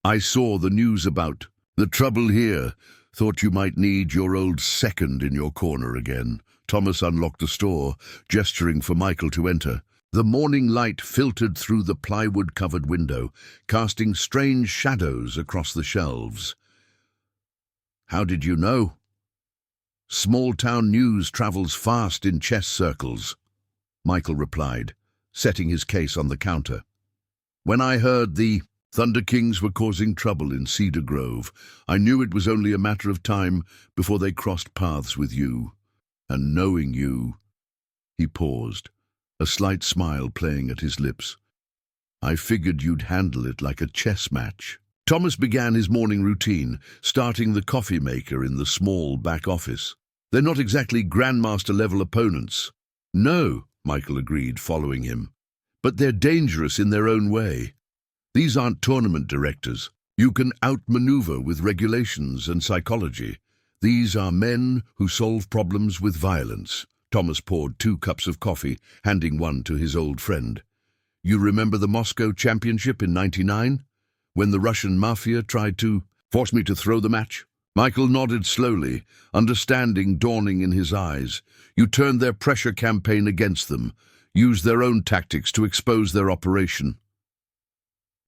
"I saw the news about the trouble here. Thought you might need your old second in your corner again." Thomas unlocked the store, gesturing for Michael to enter. The morning light filtered through the plywood-covered window, casting strange shadows across the shelves. "How did you know?" "Small-town news travels fast in chess circles," Michael replied, setting his case on the counter. "When I heard the Thunder Kings were causing trouble in Cedar Grove, I knew it was only a matter of time before they crossed paths with you. And knowing you—" He paused, a slight smile playing at his lips. "I figured you'd handle it like a chess match." Thomas began his morning routine, starting the coffee maker in the small back office. "They're not exactly grandmaster-level opponents." "No," Michael agreed, following him. "But they're dangerous in their own way. These aren't tournament directors. You can outmaneuver with regulations and psychology. These are men who solve problems with violence." Thomas poured 2 cups of coffee, handing one to his old friend. "You remember the Moscow Championship in '99? When the Russian mafia tried to force me to throw the match?" Michael nodded slowly, understanding dawning in his eyes. "You turned their pressure campaign against them, used their own tactics to expose their operation."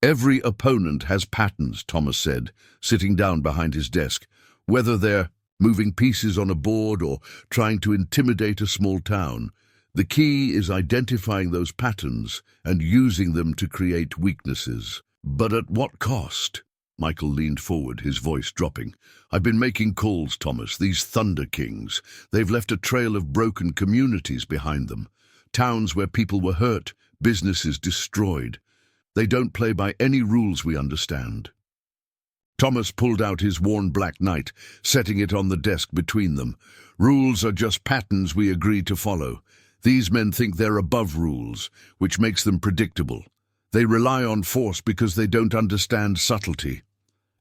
"Every opponent has patterns," Thomas said, sitting down behind his desk, "whether they're moving pieces on a board or trying to intimidate a small town. The key is identifying those patterns and using them to create weaknesses. But at what cost?" Michael leaned forward, his voice dropping. "I've been making calls, Thomas. These Thunder Kings, they've left a trail of broken communities behind them. Towns where people were hurt, businesses destroyed. They don't play by any rules we understand. Thomas pulled out his worn black knight, setting it on the desk between them. Rules are just patterns we agree to follow. These men think they're above rules, which makes them predictable. They rely on force because they don't understand subtlety.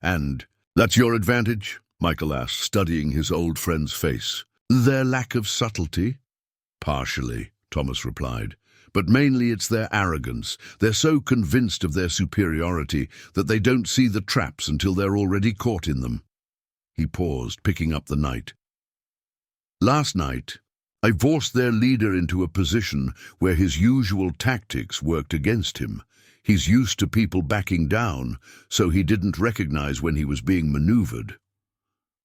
And that's your advantage? Michael asked, studying his old friend's face. Their lack of subtlety? Partially, Thomas replied. But mainly it's their arrogance. They're so convinced of their superiority that they don't see the traps until they're already caught in them. He paused, picking up the knight. Last night, I forced their leader into a position where his usual tactics worked against him. He's used to people backing down, so he didn't recognize when he was being maneuvered.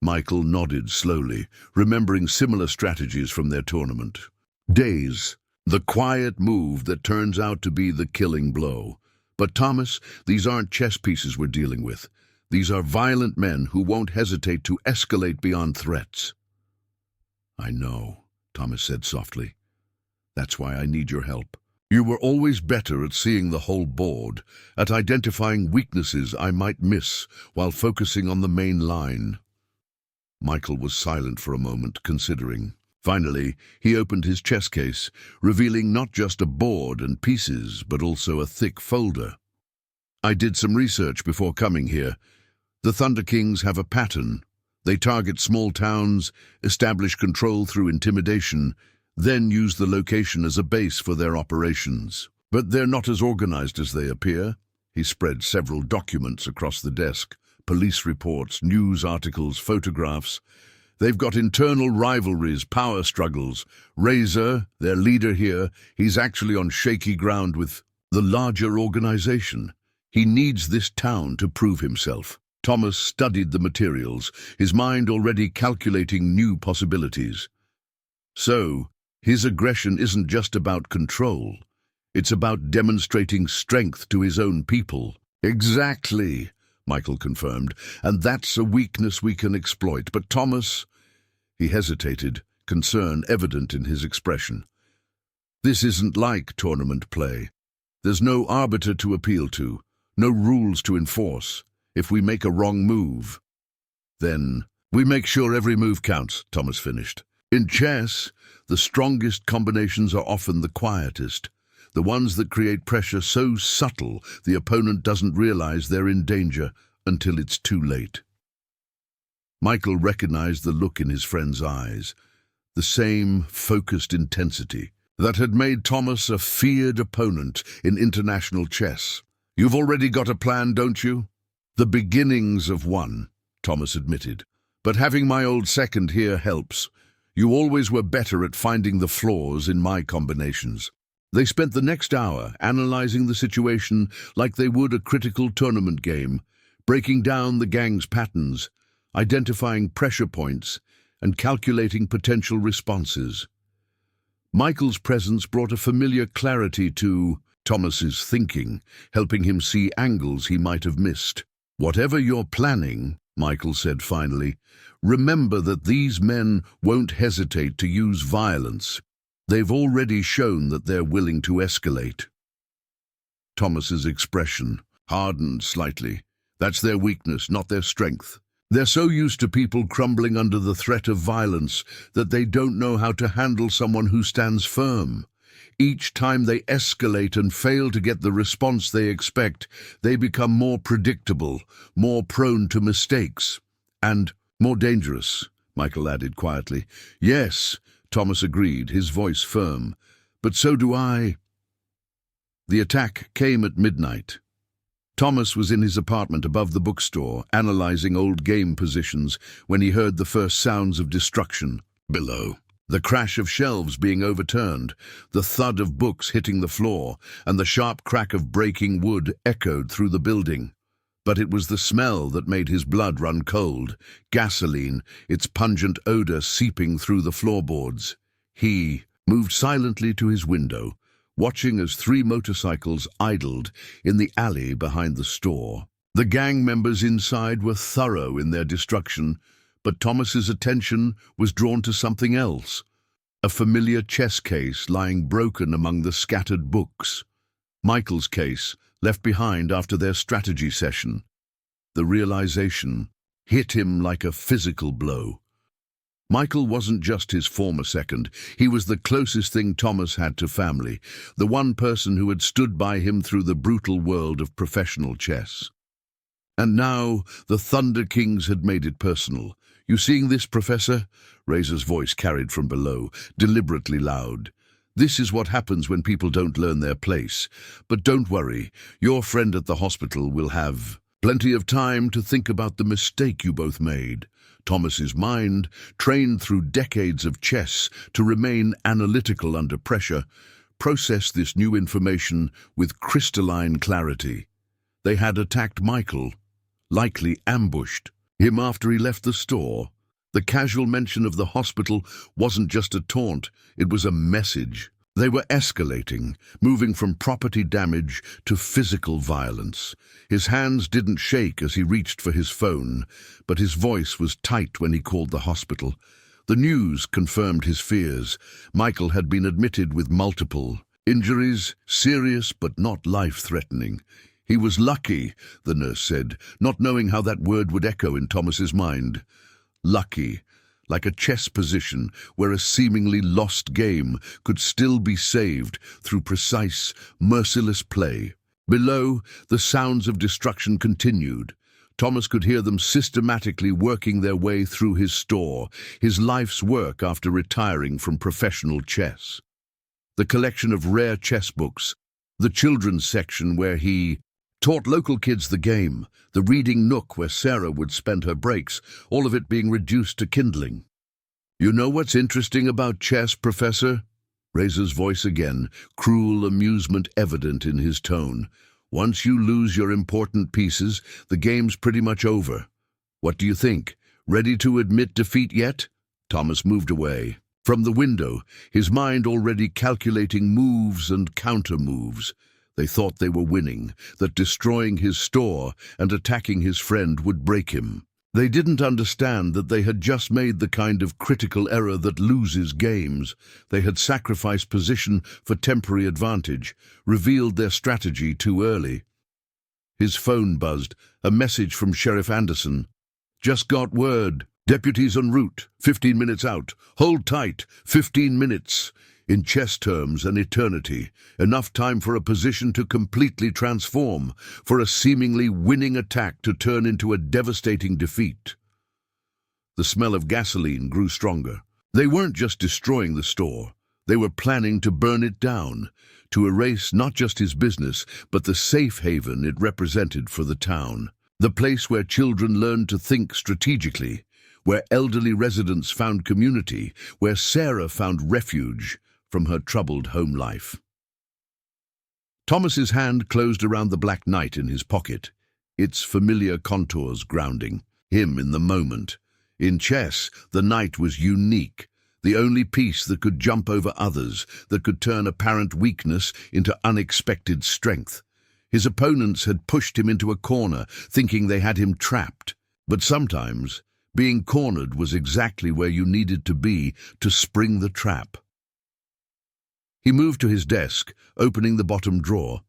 Michael nodded slowly, remembering similar strategies from their tournament. Days. The quiet move that turns out to be the killing blow. But Thomas, these aren't chess pieces we're dealing with. These are violent men who won't hesitate to escalate beyond threats. I know, Thomas said softly. That's why I need your help. You were always better at seeing the whole board, at identifying weaknesses I might miss while focusing on the main line. Michael was silent for a moment, considering. Finally, he opened his chess case, revealing not just a board and pieces, but also a thick folder. I did some research before coming here. The Thunder Kings have a pattern. They target small towns, establish control through intimidation, then use the location as a base for their operations. But they're not as organized as they appear. He spread several documents across the desk, police reports, news articles, photographs. They've got internal rivalries, power struggles. Razor, their leader here, he's actually on shaky ground with the larger organization. He needs this town to prove himself. Thomas studied the materials, his mind already calculating new possibilities. So, his aggression isn't just about control. It's about demonstrating strength to his own people. Exactly, Michael confirmed, and that's a weakness we can exploit. But Thomas... He hesitated, concern evident in his expression. This isn't like tournament play. There's no arbiter to appeal to, no rules to enforce. If we make a wrong move, then we make sure every move counts, Thomas finished. In chess, the strongest combinations are often the quietest, the ones that create pressure so subtle the opponent doesn't realize they're in danger until it's too late. Michael recognized the look in his friend's eyes, the same focused intensity that had made Thomas a feared opponent in international chess. You've already got a plan, don't you? The beginnings of one, Thomas admitted. But having my old second here helps. You always were better at finding the flaws in my combinations. They spent the next hour analyzing the situation like they would a critical tournament game, breaking down the gang's patterns, identifying pressure points, and calculating potential responses. Michael's presence brought a familiar clarity to Thomas's thinking, helping him see angles he might have missed. Whatever you're planning, Michael said finally, remember that these men won't hesitate to use violence. They've already shown that they're willing to escalate. Thomas's expression hardened slightly. That's their weakness, not their strength. They're so used to people crumbling under the threat of violence that they don't know how to handle someone who stands firm. Each time they escalate and fail to get the response they expect, they become more predictable, more prone to mistakes, and more dangerous, Michael added quietly. Yes, Thomas agreed, his voice firm, but so do I. The attack came at midnight. Thomas was in his apartment above the bookstore, analyzing old game positions, when he heard the first sounds of destruction below. The crash of shelves being overturned, the thud of books hitting the floor, and the sharp crack of breaking wood echoed through the building. But it was the smell that made his blood run cold, gasoline, its pungent odor seeping through the floorboards. He moved silently to his window, watching as 3 motorcycles idled in the alley behind the store. The gang members inside were thorough in their destruction, but Thomas's attention was drawn to something else, a familiar chess case lying broken among the scattered books. Michael's case, left behind after their strategy session. The realization hit him like a physical blow. Michael wasn't just his former second, he was the closest thing Thomas had to family, the one person who had stood by him through the brutal world of professional chess. And now the Thunder Kings had made it personal. "You seeing this, Professor?" Razor's voice carried from below, deliberately loud. "This is what happens when people don't learn their place. But don't worry, your friend at the hospital will have plenty of time to think about the mistake you both made." Thomas's mind, trained through decades of chess to remain analytical under pressure, processed this new information with crystalline clarity. They had attacked Michael, likely ambushed him after he left the store. The casual mention of the hospital wasn't just a taunt, it was a message. They were escalating, moving from property damage to physical violence. His hands didn't shake as he reached for his phone, but his voice was tight when he called the hospital. The news confirmed his fears. Michael had been admitted with multiple injuries, serious but not life-threatening. He was lucky, the nurse said, not knowing how that word would echo in Thomas's mind. Lucky, like a chess position where a seemingly lost game could still be saved through precise, merciless play. Below, the sounds of destruction continued. Thomas could hear them systematically working their way through his store, his life's work after retiring from professional chess. The collection of rare chess books, the children's section where he taught local kids the game, the reading nook where Sarah would spend her breaks, all of it being reduced to kindling. "You know what's interesting about chess, Professor?" Razor's voice again, cruel amusement evident in his tone. "Once you lose your important pieces, the game's pretty much over. What do you think? Ready to admit defeat yet?" Thomas moved away from the window, his mind already calculating moves and counter-moves. They thought they were winning, that destroying his store and attacking his friend would break him. They didn't understand that they had just made the kind of critical error that loses games. They had sacrificed position for temporary advantage, revealed their strategy too early. His phone buzzed, a message from Sheriff Anderson. "Just got word. Deputies en route, 15 minutes out. Hold tight, 15 minutes. In chess terms, an eternity. Enough time for a position to completely transform, for a seemingly winning attack to turn into a devastating defeat." The smell of gasoline grew stronger. They weren't just destroying the store. They were planning to burn it down, to erase not just his business, but the safe haven it represented for the town. The place where children learned to think strategically, where elderly residents found community, where Sarah found refuge from her troubled home life. Thomas's hand closed around the black knight in his pocket, its familiar contours grounding him in the moment. In chess, the knight was unique, the only piece that could jump over others, that could turn apparent weakness into unexpected strength. His opponents had pushed him into a corner, thinking they had him trapped. But sometimes, being cornered was exactly where you needed to be to spring the trap. He moved to his desk, opening the bottom drawer.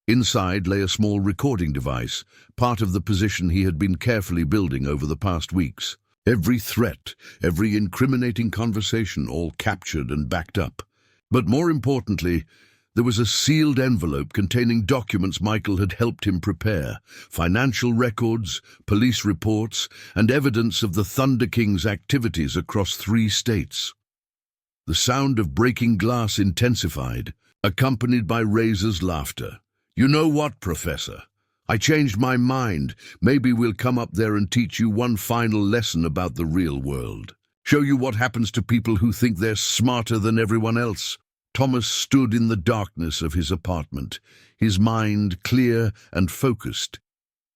Inside lay a small recording device, part of the position he had been carefully building over the past weeks. Every threat, every incriminating conversation, all captured and backed up. But more importantly, there was a sealed envelope containing documents Michael had helped him prepare, financial records, police reports, and evidence of the Thunder King's activities across 3 states. The sound of breaking glass intensified, accompanied by Razor's laughter. "You know what, Professor? I changed my mind. Maybe we'll come up there and teach you one final lesson about the real world. Show you what happens to people who think they're smarter than everyone else." Thomas stood in the darkness of his apartment, his mind clear and focused.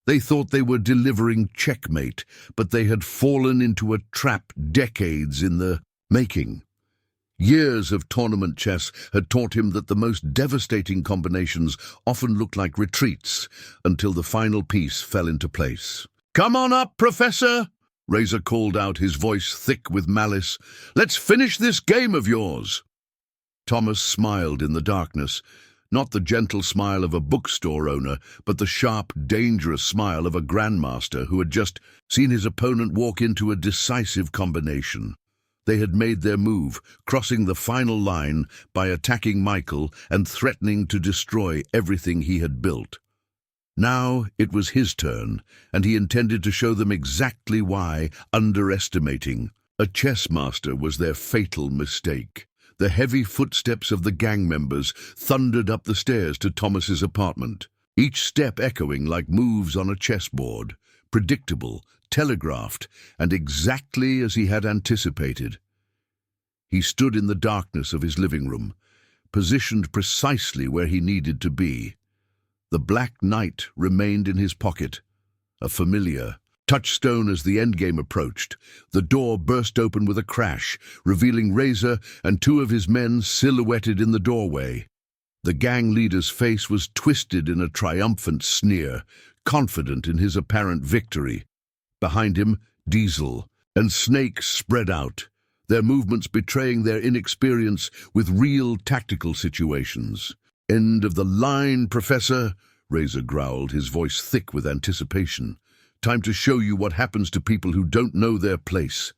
They thought they were delivering checkmate, but they had fallen into a trap decades in the making. Years of tournament chess had taught him that the most devastating combinations often looked like retreats until the final piece fell into place. "Come on up, Professor!" Razor called out, his voice thick with malice. "Let's finish this game of yours!" Thomas smiled in the darkness. Not the gentle smile of a bookstore owner, but the sharp, dangerous smile of a grandmaster who had just seen his opponent walk into a decisive combination. They had made their move, crossing the final line by attacking Michael and threatening to destroy everything he had built. Now it was his turn, and he intended to show them exactly why underestimating a chess master was their fatal mistake. The heavy footsteps of the gang members thundered up the stairs to Thomas's apartment, each step echoing like moves on a chessboard, predictable, telegraphed, and exactly as he had anticipated. He stood in the darkness of his living room, positioned precisely where he needed to be. The Black Knight remained in his pocket, a familiar touchstone. As the endgame approached, the door burst open with a crash, revealing Razor and two of his men silhouetted in the doorway. The gang leader's face was twisted in a triumphant sneer, confident in his apparent victory. Behind him, Diesel and Snake spread out, their movements betraying their inexperience with real tactical situations. "End of the line, Professor," Razor growled, his voice thick with anticipation. "Time to show you what happens to people who don't know their place."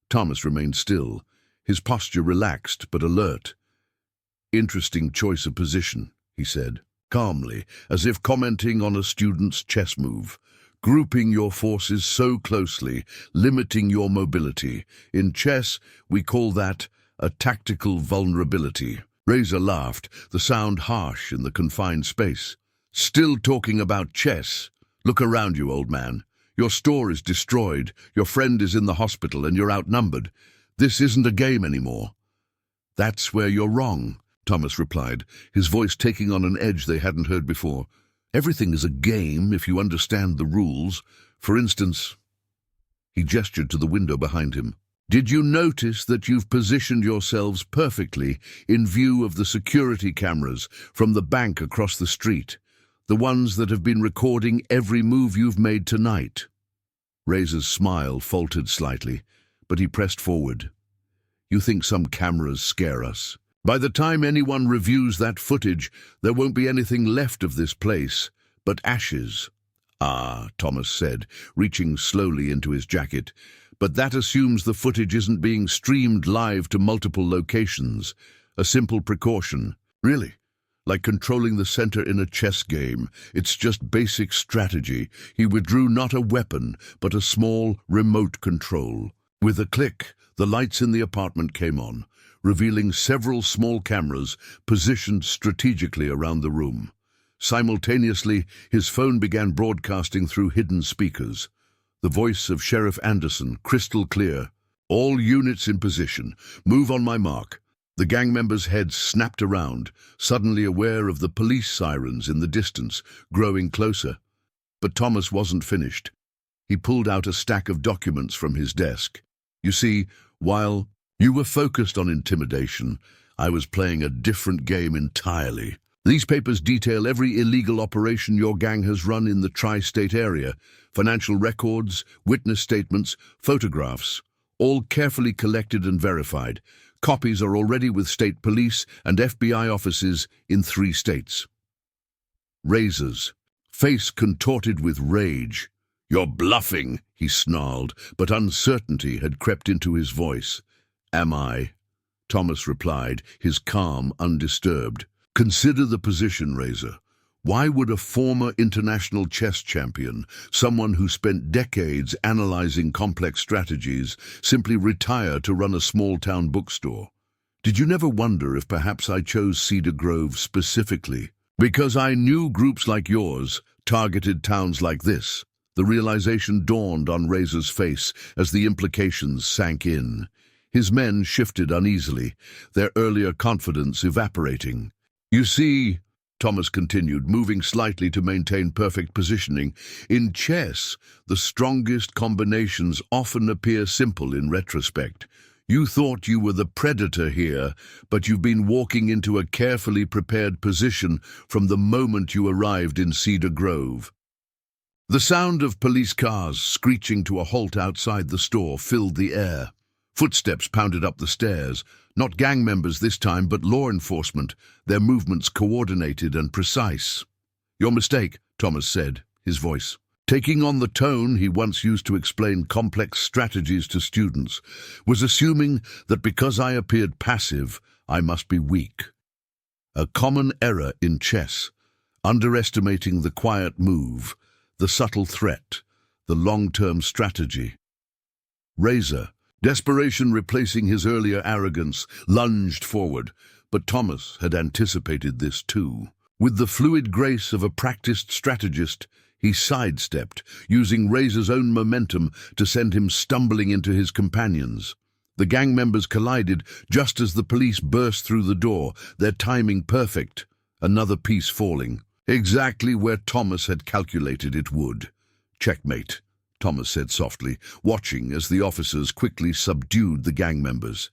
Thomas remained still, his posture relaxed but alert. "Interesting choice of position," he said, calmly, as if commenting on a student's chess move. "Grouping your forces so closely, limiting your mobility. In chess, we call that a tactical vulnerability." Razor laughed, the sound harsh in the confined space. "Still talking about chess? Look around you, old man. Your store is destroyed, your friend is in the hospital, and you're outnumbered. This isn't a game anymore." "That's where you're wrong," Thomas replied, his voice taking on an edge they hadn't heard before. "Everything is a game if you understand the rules. For instance," he gestured to the window behind him, "did you notice that you've positioned yourselves perfectly in view of the security cameras from the bank across the street, the ones that have been recording every move you've made tonight?" Razor's smile faltered slightly, but he pressed forward. "You think some cameras scare us? By the time anyone reviews that footage, there won't be anything left of this place but ashes." "Ah," Thomas said, reaching slowly into his jacket, "but that assumes the footage isn't being streamed live to multiple locations. A simple precaution." "Really? Like controlling the center in a chess game. It's just basic strategy." He withdrew not a weapon, but a small remote control. With a click, the lights in the apartment came on, revealing several small cameras positioned strategically around the room. Simultaneously, his phone began broadcasting through hidden speakers. The voice of Sheriff Anderson, crystal clear. "All units in position. Move on my mark." The gang members' heads snapped around, suddenly aware of the police sirens in the distance, growing closer. But Thomas wasn't finished. He pulled out a stack of documents from his desk. "You see, while you were focused on intimidation, I was playing a different game entirely. These papers detail every illegal operation your gang has run in the tri-state area. Financial records, witness statements, photographs, all carefully collected and verified. Copies are already with state police and FBI offices in 3 states. Razor's face contorted with rage. "You're bluffing," he snarled, but uncertainty had crept into his voice. "Am I?" Thomas replied, his calm undisturbed. "Consider the position, Razor. Why would a former international chess champion, someone who spent decades analyzing complex strategies, simply retire to run a small-town bookstore? Did you never wonder if perhaps I chose Cedar Grove specifically because I knew groups like yours targeted towns like this?" The realization dawned on Razor's face as the implications sank in. His men shifted uneasily, their earlier confidence evaporating. "You see," Thomas continued, moving slightly to maintain perfect positioning, "in chess, the strongest combinations often appear simple in retrospect. You thought you were the predator here, but you've been walking into a carefully prepared position from the moment you arrived in Cedar Grove." The sound of police cars screeching to a halt outside the store filled the air. Footsteps pounded up the stairs. Not gang members this time, but law enforcement, their movements coordinated and precise. "Your mistake," Thomas said, his voice taking on the tone he once used to explain complex strategies to students, "was assuming that because I appeared passive, I must be weak. A common error in chess, underestimating the quiet move, the subtle threat, the long-term strategy." Razor, desperation replacing his earlier arrogance, lunged forward, but Thomas had anticipated this too. With the fluid grace of a practiced strategist, he sidestepped, using Razor's own momentum to send him stumbling into his companions. The gang members collided just as the police burst through the door, their timing perfect, another piece falling. Exactly where Thomas had calculated it would. "Checkmate," Thomas said softly, watching as the officers quickly subdued the gang members.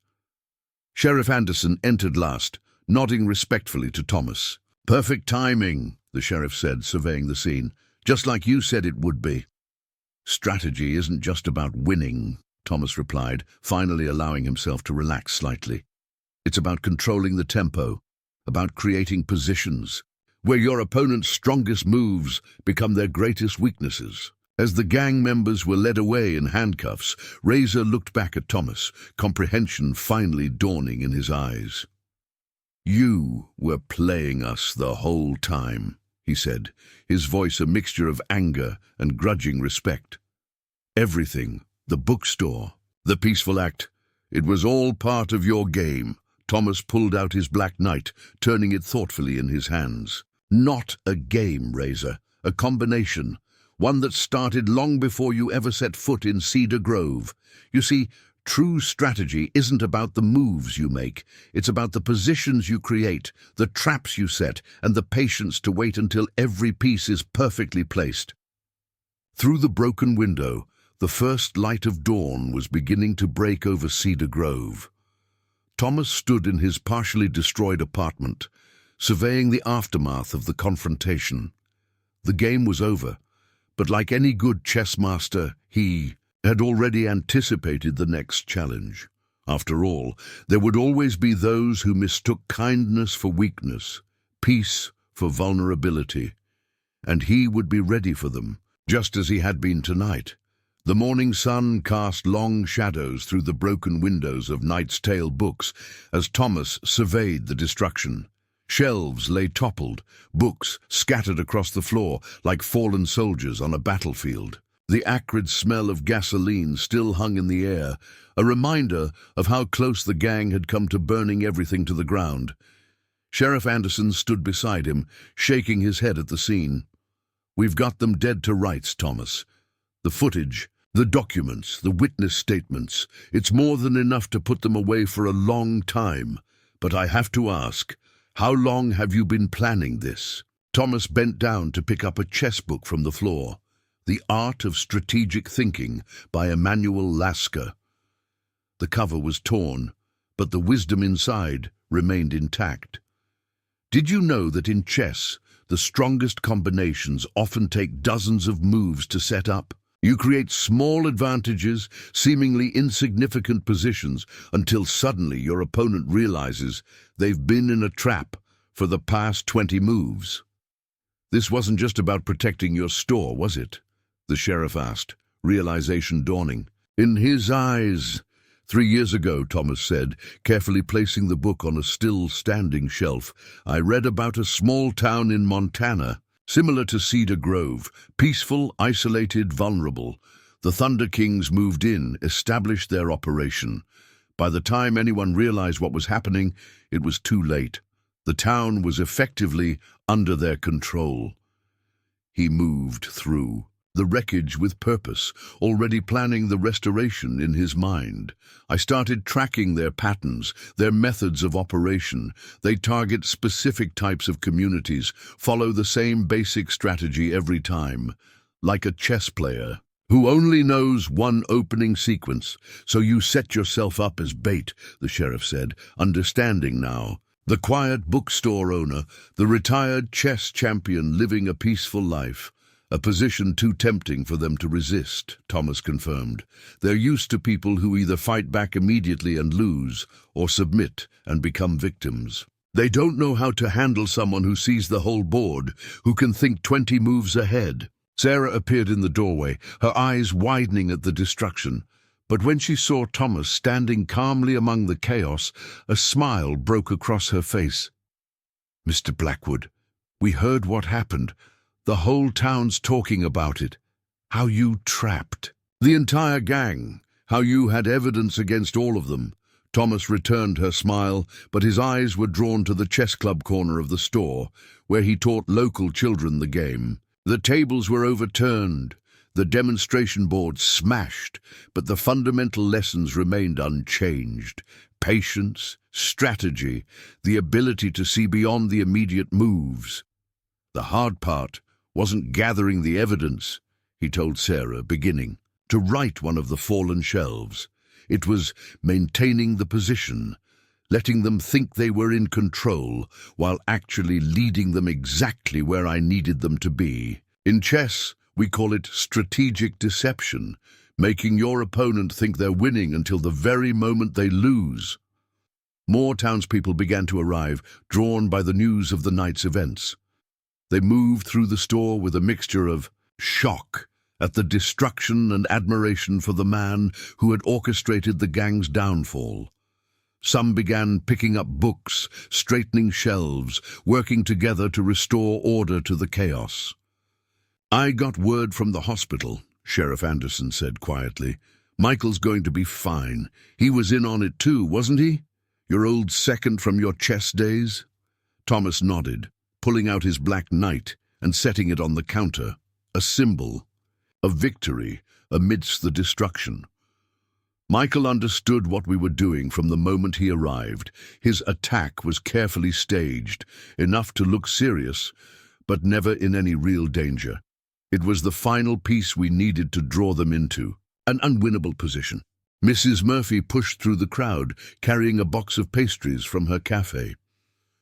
Sheriff Anderson entered last, nodding respectfully to Thomas. "Perfect timing," the sheriff said, surveying the scene. "Just like you said it would be." "Strategy isn't just about winning," Thomas replied, finally allowing himself to relax slightly. "It's about controlling the tempo, about creating positions where your opponent's strongest moves become their greatest weaknesses." As the gang members were led away in handcuffs, Razor looked back at Thomas, comprehension finally dawning in his eyes. "You were playing us the whole time," he said, his voice a mixture of anger and grudging respect. "Everything, the bookstore, the peaceful act, it was all part of your game." Thomas pulled out his black knight, turning it thoughtfully in his hands. "Not a game, Razor, a combination, one that started long before you ever set foot in Cedar Grove. You see, true strategy isn't about the moves you make. It's about the positions you create, the traps you set, and the patience to wait until every piece is perfectly placed." Through the broken window, the first light of dawn was beginning to break over Cedar Grove. Thomas stood in his partially destroyed apartment, surveying the aftermath of the confrontation. The game was over, but like any good chess master, he had already anticipated the next challenge. After all, there would always be those who mistook kindness for weakness, peace for vulnerability, and he would be ready for them, just as he had been tonight. The morning sun cast long shadows through the broken windows of Knight's Tale books as Thomas surveyed the destruction. Shelves lay toppled, books scattered across the floor like fallen soldiers on a battlefield. The acrid smell of gasoline still hung in the air, a reminder of how close the gang had come to burning everything to the ground. Sheriff Anderson stood beside him, shaking his head at the scene. "We've got them dead to rights, Thomas. The footage, the documents, the witness statements, it's more than enough to put them away for a long time. But I have to ask, how long have you been planning this?" Thomas bent down to pick up a chess book from the floor. The Art of Strategic Thinking by Emanuel Lasker. The cover was torn, but the wisdom inside remained intact. Did you know that in chess, the strongest combinations often take dozens of moves to set up? You create small advantages, seemingly insignificant positions, until suddenly your opponent realizes they've been in a trap for the past 20 moves. "This wasn't just about protecting your store, was it?" the sheriff asked, realization dawning. "In his eyes." 3 years ago, Thomas said, carefully placing the book on a still-standing shelf, "I read about a small town in Montana, similar to Cedar Grove, peaceful, isolated, vulnerable. The Thunder Kings moved in, established their operation. By the time anyone realized what was happening, it was too late. The town was effectively under their control." He moved through the wreckage with purpose, already planning the restoration in his mind. "I started tracking their patterns, their methods of operation. They target specific types of communities, follow the same basic strategy every time, like a chess player who only knows one opening sequence. So you set yourself up as bait," the sheriff said, understanding now. The quiet bookstore owner, the retired chess champion living a peaceful life. A position too tempting for them to resist, Thomas confirmed. They're used to people who either fight back immediately and lose, or submit and become victims. They don't know how to handle someone who sees the whole board, who can think 20 moves ahead. Sarah appeared in the doorway, her eyes widening at the destruction. But when she saw Thomas standing calmly among the chaos, a smile broke across her face. "Mr. Blackwood, we heard what happened. The whole town's talking about it. How you trapped the entire gang. How you had evidence against all of them." Thomas returned her smile, but his eyes were drawn to the chess club corner of the store, where he taught local children the game. The tables were overturned, the demonstration boards smashed, but the fundamental lessons remained unchanged. Patience, strategy, the ability to see beyond the immediate moves. The hard part wasn't gathering the evidence, he told Sarah, beginning to right one of the fallen shelves. It was maintaining the position, letting them think they were in control, while actually leading them exactly where I needed them to be. In chess, we call it strategic deception, making your opponent think they're winning until the very moment they lose. More townspeople began to arrive, drawn by the news of the night's events. They moved through the store with a mixture of shock at the destruction and admiration for the man who had orchestrated the gang's downfall. Some began picking up books, straightening shelves, working together to restore order to the chaos. "I got word from the hospital," Sheriff Anderson said quietly. "Michael's going to be fine. He was in on it too, wasn't he? Your old second from your chess days?" Thomas nodded, pulling out his black knight and setting it on the counter, a symbol of victory amidst the destruction. Michael understood what we were doing from the moment he arrived. His attack was carefully staged, enough to look serious, but never in any real danger. It was the final piece we needed to draw them into an unwinnable position. Mrs. Murphy pushed through the crowd, carrying a box of pastries from her cafe.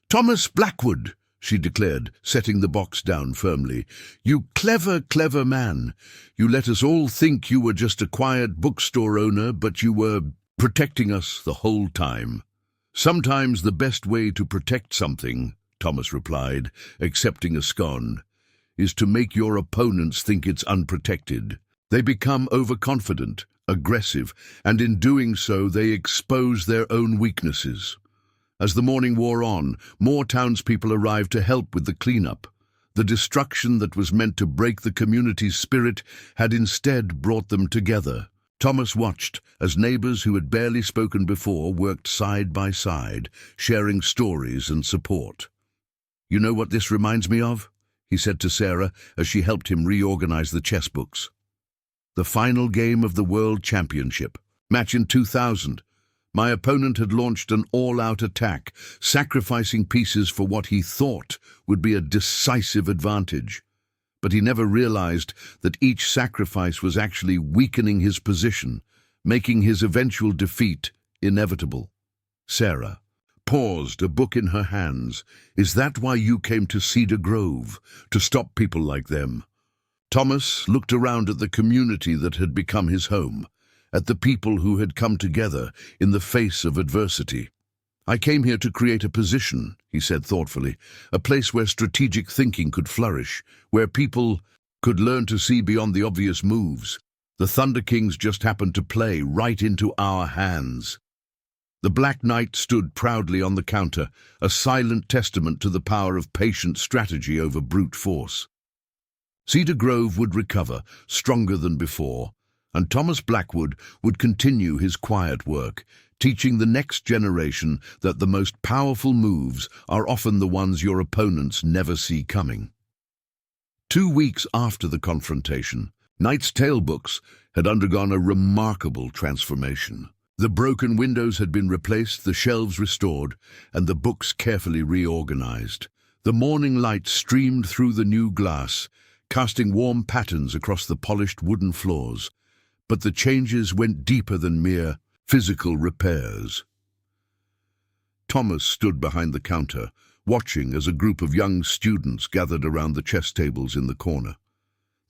"Thomas Blackwood," she declared, setting the box down firmly. "You clever, clever man. You let us all think you were just a quiet bookstore owner, but you were protecting us the whole time." "Sometimes the best way to protect something," Thomas replied, accepting a scone, "is to make your opponents think it's unprotected. They become overconfident, aggressive, and in doing so they expose their own weaknesses." As the morning wore on, more townspeople arrived to help with the cleanup. The destruction that was meant to break the community's spirit had instead brought them together. Thomas watched as neighbors who had barely spoken before worked side by side, sharing stories and support. "You know what this reminds me of?" he said to Sarah as she helped him reorganize the chess books. "The final game of the World Championship, match in 2000. My opponent had launched an all-out attack, sacrificing pieces for what he thought would be a decisive advantage. But he never realized that each sacrifice was actually weakening his position, making his eventual defeat inevitable." Sarah paused, a book in her hands. "Is that why you came to Cedar Grove, to stop people like them?" Thomas looked around at the community that had become his home, at the people who had come together in the face of adversity. "I came here to create a position," he said thoughtfully, "a place where strategic thinking could flourish, where people could learn to see beyond the obvious moves. The Thunder Kings just happened to play right into our hands." The Black Knight stood proudly on the counter, a silent testament to the power of patient strategy over brute force. Cedar Grove would recover, stronger than before, and Thomas Blackwood would continue his quiet work, teaching the next generation that the most powerful moves are often the ones your opponents never see coming. 2 weeks after the confrontation, Knight's Tale books had undergone a remarkable transformation. The broken windows had been replaced, the shelves restored, and the books carefully reorganized. The morning light streamed through the new glass, casting warm patterns across the polished wooden floors. But the changes went deeper than mere physical repairs. Thomas stood behind the counter, watching as a group of young students gathered around the chess tables in the corner.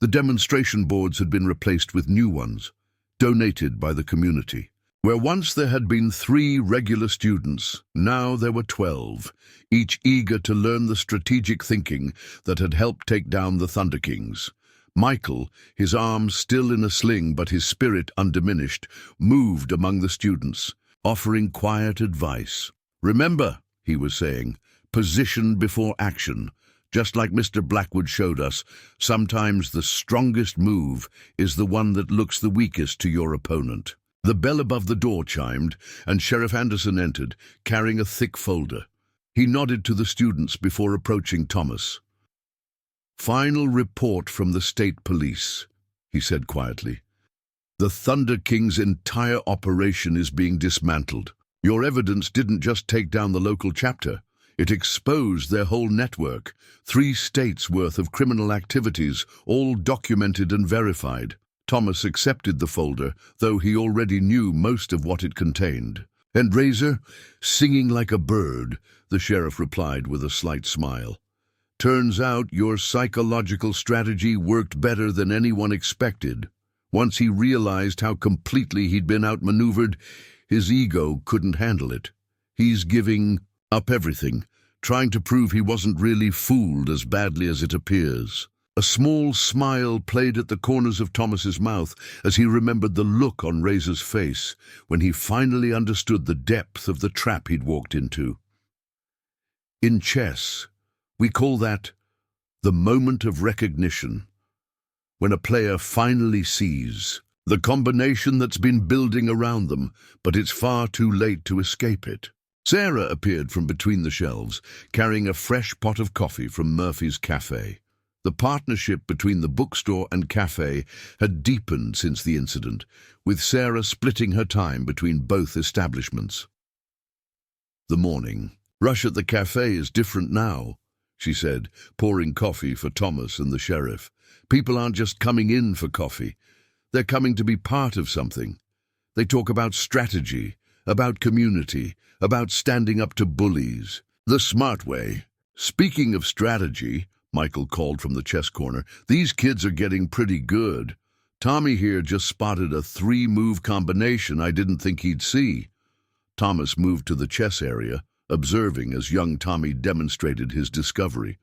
The demonstration boards had been replaced with new ones, donated by the community. Where once there had been 3 regular students, now there were 12, each eager to learn the strategic thinking that had helped take down the Thunder Kings. Michael, his arms still in a sling but his spirit undiminished, moved among the students, offering quiet advice. "Remember," he was saying, "position before action. Just like Mr. Blackwood showed us, sometimes the strongest move is the one that looks the weakest to your opponent." The bell above the door chimed, and Sheriff Anderson entered, carrying a thick folder. He nodded to the students before approaching Thomas. "Final report from the state police," he said quietly. "The Thunder King's entire operation is being dismantled. Your evidence didn't just take down the local chapter. It exposed their whole network, 3 states' worth of criminal activities, all documented and verified." Thomas accepted the folder, though he already knew most of what it contained. "And Razor, singing like a bird," the sheriff replied with a slight smile. "Turns out your psychological strategy worked better than anyone expected. Once he realized how completely he'd been outmaneuvered, his ego couldn't handle it. He's giving up everything, trying to prove he wasn't really fooled as badly as it appears." A small smile played at the corners of Thomas's mouth as he remembered the look on Razor's face when he finally understood the depth of the trap he'd walked into. In chess, we call that the moment of recognition, when a player finally sees the combination that's been building around them, but it's far too late to escape it. Sarah appeared from between the shelves, carrying a fresh pot of coffee from Murphy's Café. The partnership between the bookstore and Café had deepened since the incident, with Sarah splitting her time between both establishments. "The morning rush at the Café is different now," she said, pouring coffee for Thomas and the sheriff. "People aren't just coming in for coffee. They're coming to be part of something. They talk about strategy, about community, about standing up to bullies. The smart way." "Speaking of strategy," Michael called from the chess corner, "these kids are getting pretty good. Tommy here just spotted a 3-move combination I didn't think he'd see." Thomas moved to the chess area, observing as young Tommy demonstrated his discovery.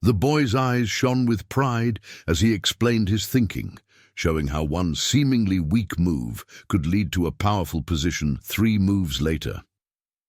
The boy's eyes shone with pride as he explained his thinking, showing how one seemingly weak move could lead to a powerful position 3 moves later.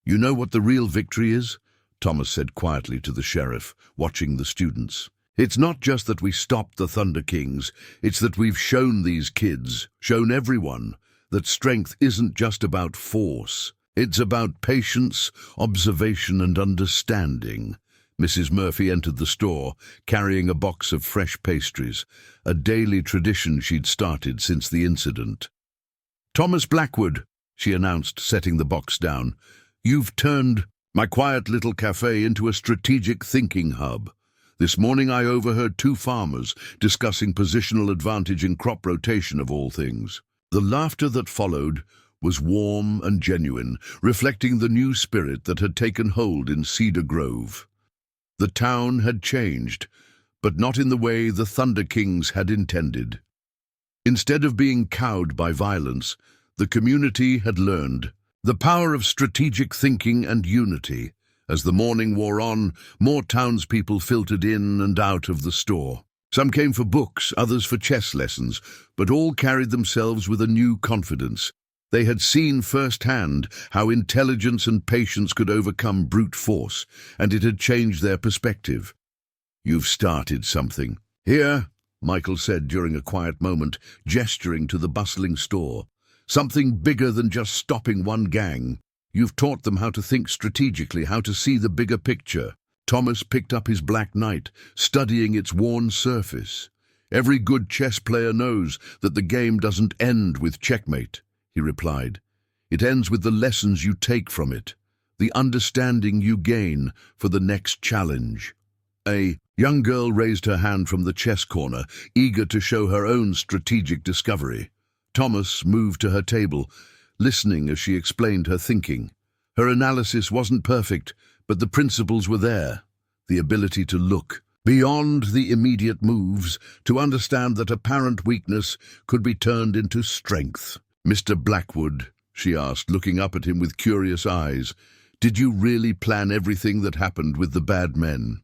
"You know what the real victory is?" Thomas said quietly to the sheriff, watching the students. "It's not just that we stopped the Thunder Kings, it's that we've shown these kids, shown everyone, that strength isn't just about force. It's about patience, observation, and understanding." Mrs. Murphy entered the store, carrying a box of fresh pastries, a daily tradition she'd started since the incident. "Thomas Blackwood," she announced, setting the box down, "you've turned my quiet little cafe into a strategic thinking hub. This morning I overheard 2 farmers discussing positional advantage in crop rotation of all things." The laughter that followed was warm and genuine, reflecting the new spirit that had taken hold in Cedar Grove. The town had changed, but not in the way the Thunder Kings had intended. Instead of being cowed by violence, the community had learned the power of strategic thinking and unity. As the morning wore on, more townspeople filtered in and out of the store. Some came for books, others for chess lessons, but all carried themselves with a new confidence. They had seen firsthand how intelligence and patience could overcome brute force, and it had changed their perspective. "You've started something." "Here," Michael said during a quiet moment, gesturing to the bustling store. "Something bigger than just stopping one gang. You've taught them how to think strategically, how to see the bigger picture." Thomas picked up his black knight, studying its worn surface. "Every good chess player knows that the game doesn't end with checkmate," he replied. "It ends with the lessons you take from it, the understanding you gain for the next challenge." A young girl raised her hand from the chess corner, eager to show her own strategic discovery. Thomas moved to her table, listening as she explained her thinking. Her analysis wasn't perfect, but the principles were there. The ability to look, beyond the immediate moves, to understand that apparent weakness could be turned into strength. "Mr. Blackwood," she asked, looking up at him with curious eyes, "did you really plan everything that happened with the bad men?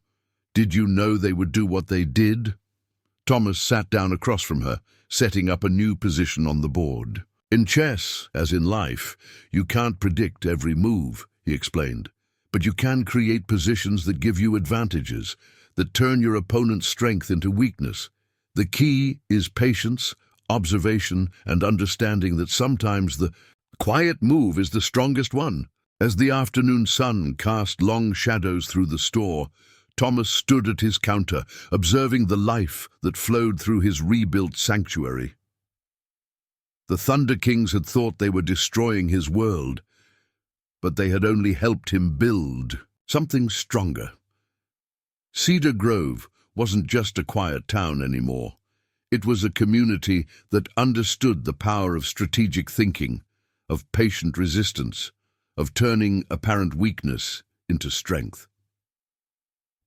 Did you know they would do what they did?" Thomas sat down across from her, setting up a new position on the board. "In chess, as in life, you can't predict every move," he explained, "but you can create positions that give you advantages, that turn your opponent's strength into weakness. The key is patience, observation, and understanding that sometimes the quiet move is the strongest one." As the afternoon sun cast long shadows through the store, Thomas stood at his counter, observing the life that flowed through his rebuilt sanctuary. The Thunder Kings had thought they were destroying his world, but they had only helped him build something stronger. Cedar Grove wasn't just a quiet town anymore. It was a community that understood the power of strategic thinking, of patient resistance, of turning apparent weakness into strength.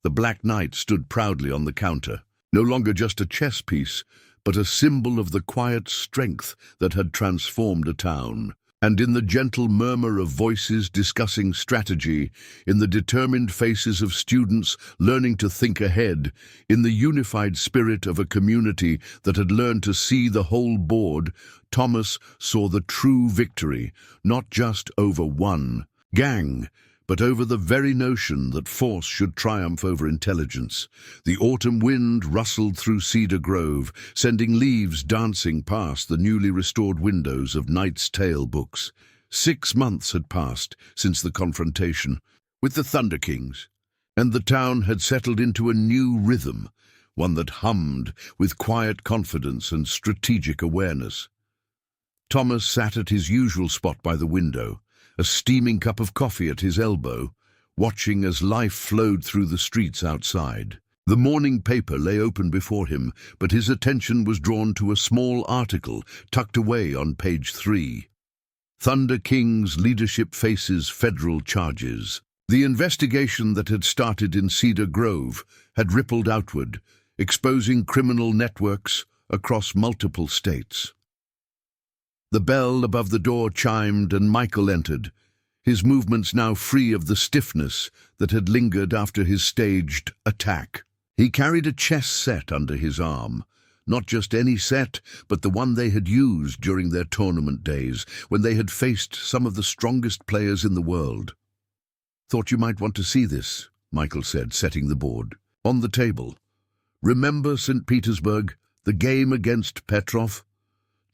The Black Knight stood proudly on the counter, no longer just a chess piece, but a symbol of the quiet strength that had transformed a town. And in the gentle murmur of voices discussing strategy, in the determined faces of students learning to think ahead, in the unified spirit of a community that had learned to see the whole board, Thomas saw the true victory, not just over one gang, but over the very notion that force should triumph over intelligence. The autumn wind rustled through Cedar Grove, sending leaves dancing past the newly restored windows of Knight's Tale books. 6 months had passed since the confrontation with the Thunder Kings, and the town had settled into a new rhythm, one that hummed with quiet confidence and strategic awareness. Thomas sat at his usual spot by the window, a steaming cup of coffee at his elbow, watching as life flowed through the streets outside. The morning paper lay open before him, but his attention was drawn to a small article tucked away on page 3. Thunder King's leadership faces federal charges. The investigation that had started in Cedar Grove had rippled outward, exposing criminal networks across multiple states. The bell above the door chimed and Michael entered, his movements now free of the stiffness that had lingered after his staged attack. He carried a chess set under his arm, not just any set, but the one they had used during their tournament days, when they had faced some of the strongest players in the world. "Thought you might want to see this," Michael said, setting the board. "On the table. Remember St. Petersburg, the game against Petrov?"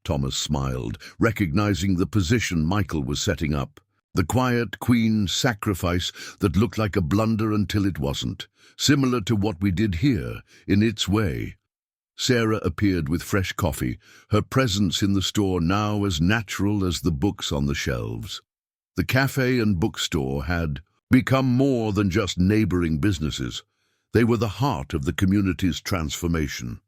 Thomas smiled, recognizing the position Michael was setting up. The quiet queen sacrifice that looked like a blunder until it wasn't, similar to what we did here, in its way. Sarah appeared with fresh coffee, her presence in the store now as natural as the books on the shelves. The cafe and bookstore had become more than just neighboring businesses. They were the heart of the community's transformation.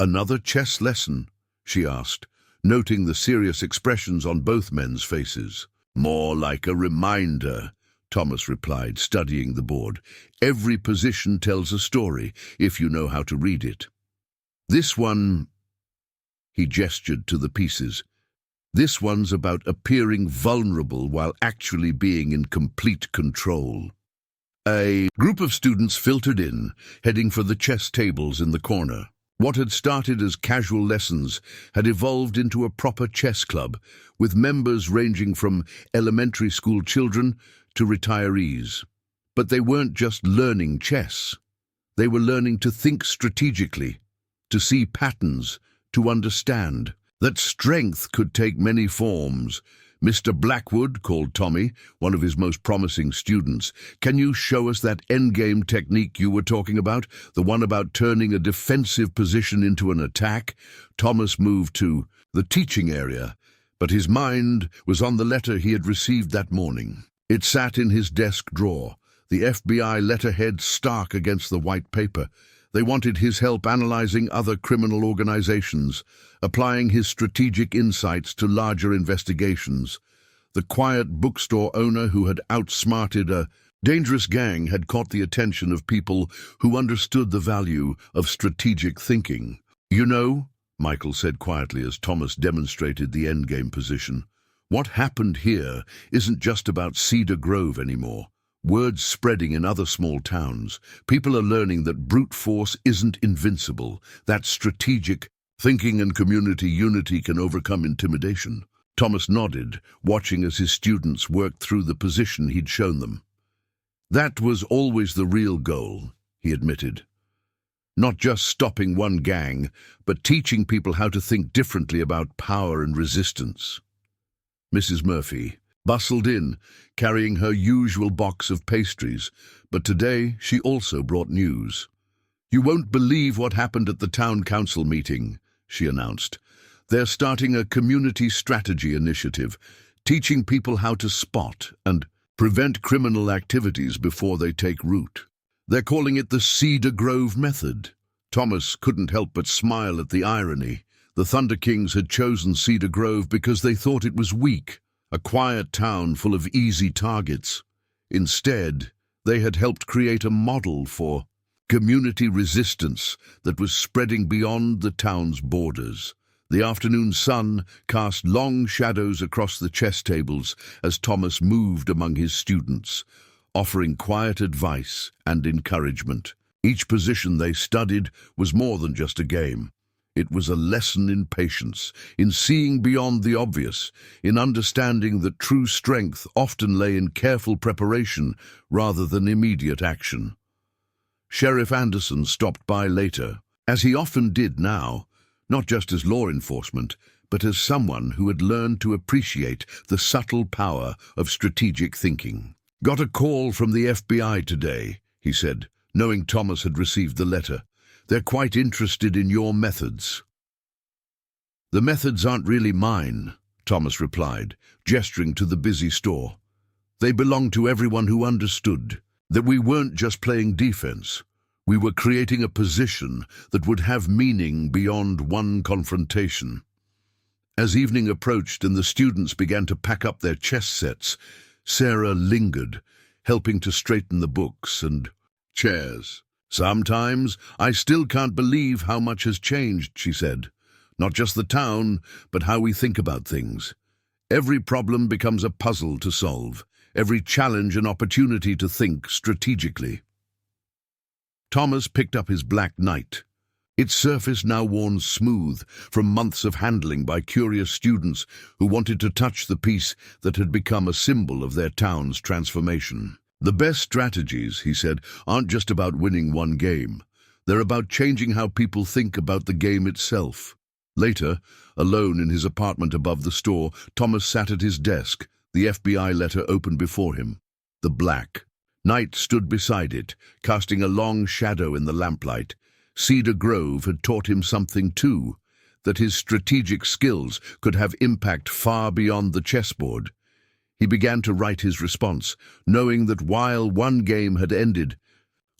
"Another chess lesson?" she asked, noting the serious expressions on both men's faces. "More like a reminder," Thomas replied, studying the board. "Every position tells a story, if you know how to read it. This one," he gestured to the pieces, "this one's about appearing vulnerable while actually being in complete control." A group of students filtered in, heading for the chess tables in the corner. What had started as casual lessons had evolved into a proper chess club, with members ranging from elementary school children to retirees. But they weren't just learning chess. They were learning to think strategically, to see patterns, to understand that strength could take many forms. "Mr. Blackwood," called Tommy, one of his most promising students, "can you show us that endgame technique you were talking about, the one about turning a defensive position into an attack?" Thomas moved to the teaching area, but his mind was on the letter he had received that morning. It sat in his desk drawer, the FBI letterhead stark against the white paper. They wanted his help analyzing other criminal organizations, applying his strategic insights to larger investigations. The quiet bookstore owner who had outsmarted a Dangerous Gang had caught the attention of people who understood the value of strategic thinking. "You know," Michael said quietly as Thomas demonstrated the endgame position, "what happened here isn't just about Cedar Grove anymore. Word's spreading in other small towns. People are learning that brute force isn't invincible, that strategic thinking and community unity can overcome intimidation." Thomas nodded, watching as his students worked through the position he'd shown them. "That was always the real goal," he admitted. "Not just stopping one gang, but teaching people how to think differently about power and resistance." Mrs. Murphy bustled in, carrying her usual box of pastries, but today she also brought news. "You won't believe what happened at the town council meeting," she announced. "They're starting a community strategy initiative, teaching people how to spot and prevent criminal activities before they take root. They're calling it the Cedar Grove method." Thomas couldn't help but smile at the irony. The Thunder Kings had chosen Cedar Grove because they thought it was weak, a quiet town full of easy targets. Instead, they had helped create a model for community resistance that was spreading beyond the town's borders. The afternoon sun cast long shadows across the chess tables as Thomas moved among his students, offering quiet advice and encouragement. Each position they studied was more than just a game. It was a lesson in patience, in seeing beyond the obvious, in understanding that true strength often lay in careful preparation rather than immediate action. Sheriff Anderson stopped by later, as he often did now, not just as law enforcement, but as someone who had learned to appreciate the subtle power of strategic thinking. "Got a call from the FBI today," he said, knowing Thomas had received the letter. "They're quite interested in your methods." "The methods aren't really mine," Thomas replied, gesturing to the busy store. "They belong to everyone who understood that we weren't just playing defense. We were creating a position that would have meaning beyond one confrontation." As evening approached and the students began to pack up their chess sets, Sarah lingered, helping to straighten the books and chairs. "Sometimes I still can't believe how much has changed," she said. "Not just the town, but how we think about things. Every problem becomes a puzzle to solve, every challenge an opportunity to think strategically." Thomas picked up his black knight, its surface now worn smooth from months of handling by curious students who wanted to touch the piece that had become a symbol of their town's transformation. "The best strategies," he said, "aren't just about winning one game. They're about changing how people think about the game itself." Later, alone in his apartment above the store, Thomas sat at his desk, the FBI letter open before him. The black knight stood beside it, casting a long shadow in the lamplight. Cedar Grove had taught him something too, that his strategic skills could have impact far beyond the chessboard. He began to write his response, knowing that while one game had ended,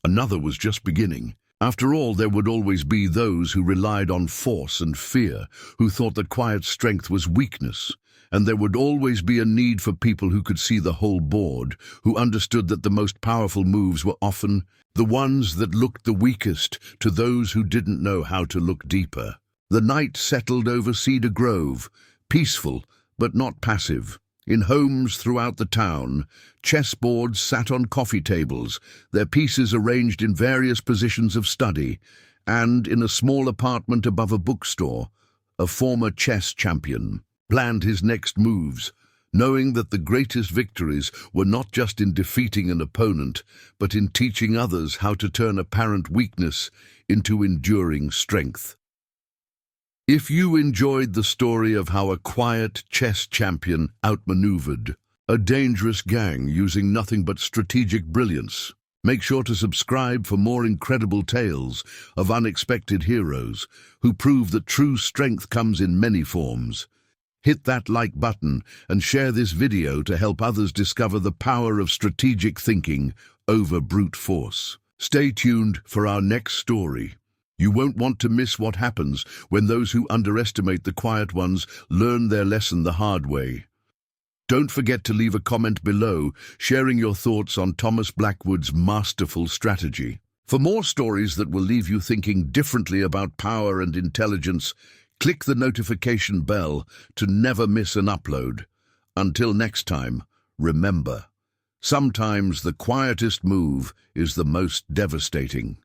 another was just beginning. After all, there would always be those who relied on force and fear, who thought that quiet strength was weakness. And there would always be a need for people who could see the whole board, who understood that the most powerful moves were often the ones that looked the weakest to those who didn't know how to look deeper. The night settled over Cedar Grove, peaceful but not passive. In homes throughout the town, chessboards sat on coffee tables, their pieces arranged in various positions of study, and in a small apartment above a bookstore, a former chess champion planned his next moves, knowing that the greatest victories were not just in defeating an opponent, but in teaching others how to turn apparent weakness into enduring strength. If you enjoyed the story of how a quiet chess champion outmaneuvered a dangerous gang using nothing but strategic brilliance, make sure to subscribe for more incredible tales of unexpected heroes who prove that true strength comes in many forms. Hit that like button and share this video to help others discover the power of strategic thinking over brute force. Stay tuned for our next story. You won't want to miss what happens when those who underestimate the quiet ones learn their lesson the hard way. Don't forget to leave a comment below, sharing your thoughts on Thomas Blackwood's masterful strategy. For more stories that will leave you thinking differently about power and intelligence, click the notification bell to never miss an upload. Until next time, remember, sometimes the quietest move is the most devastating.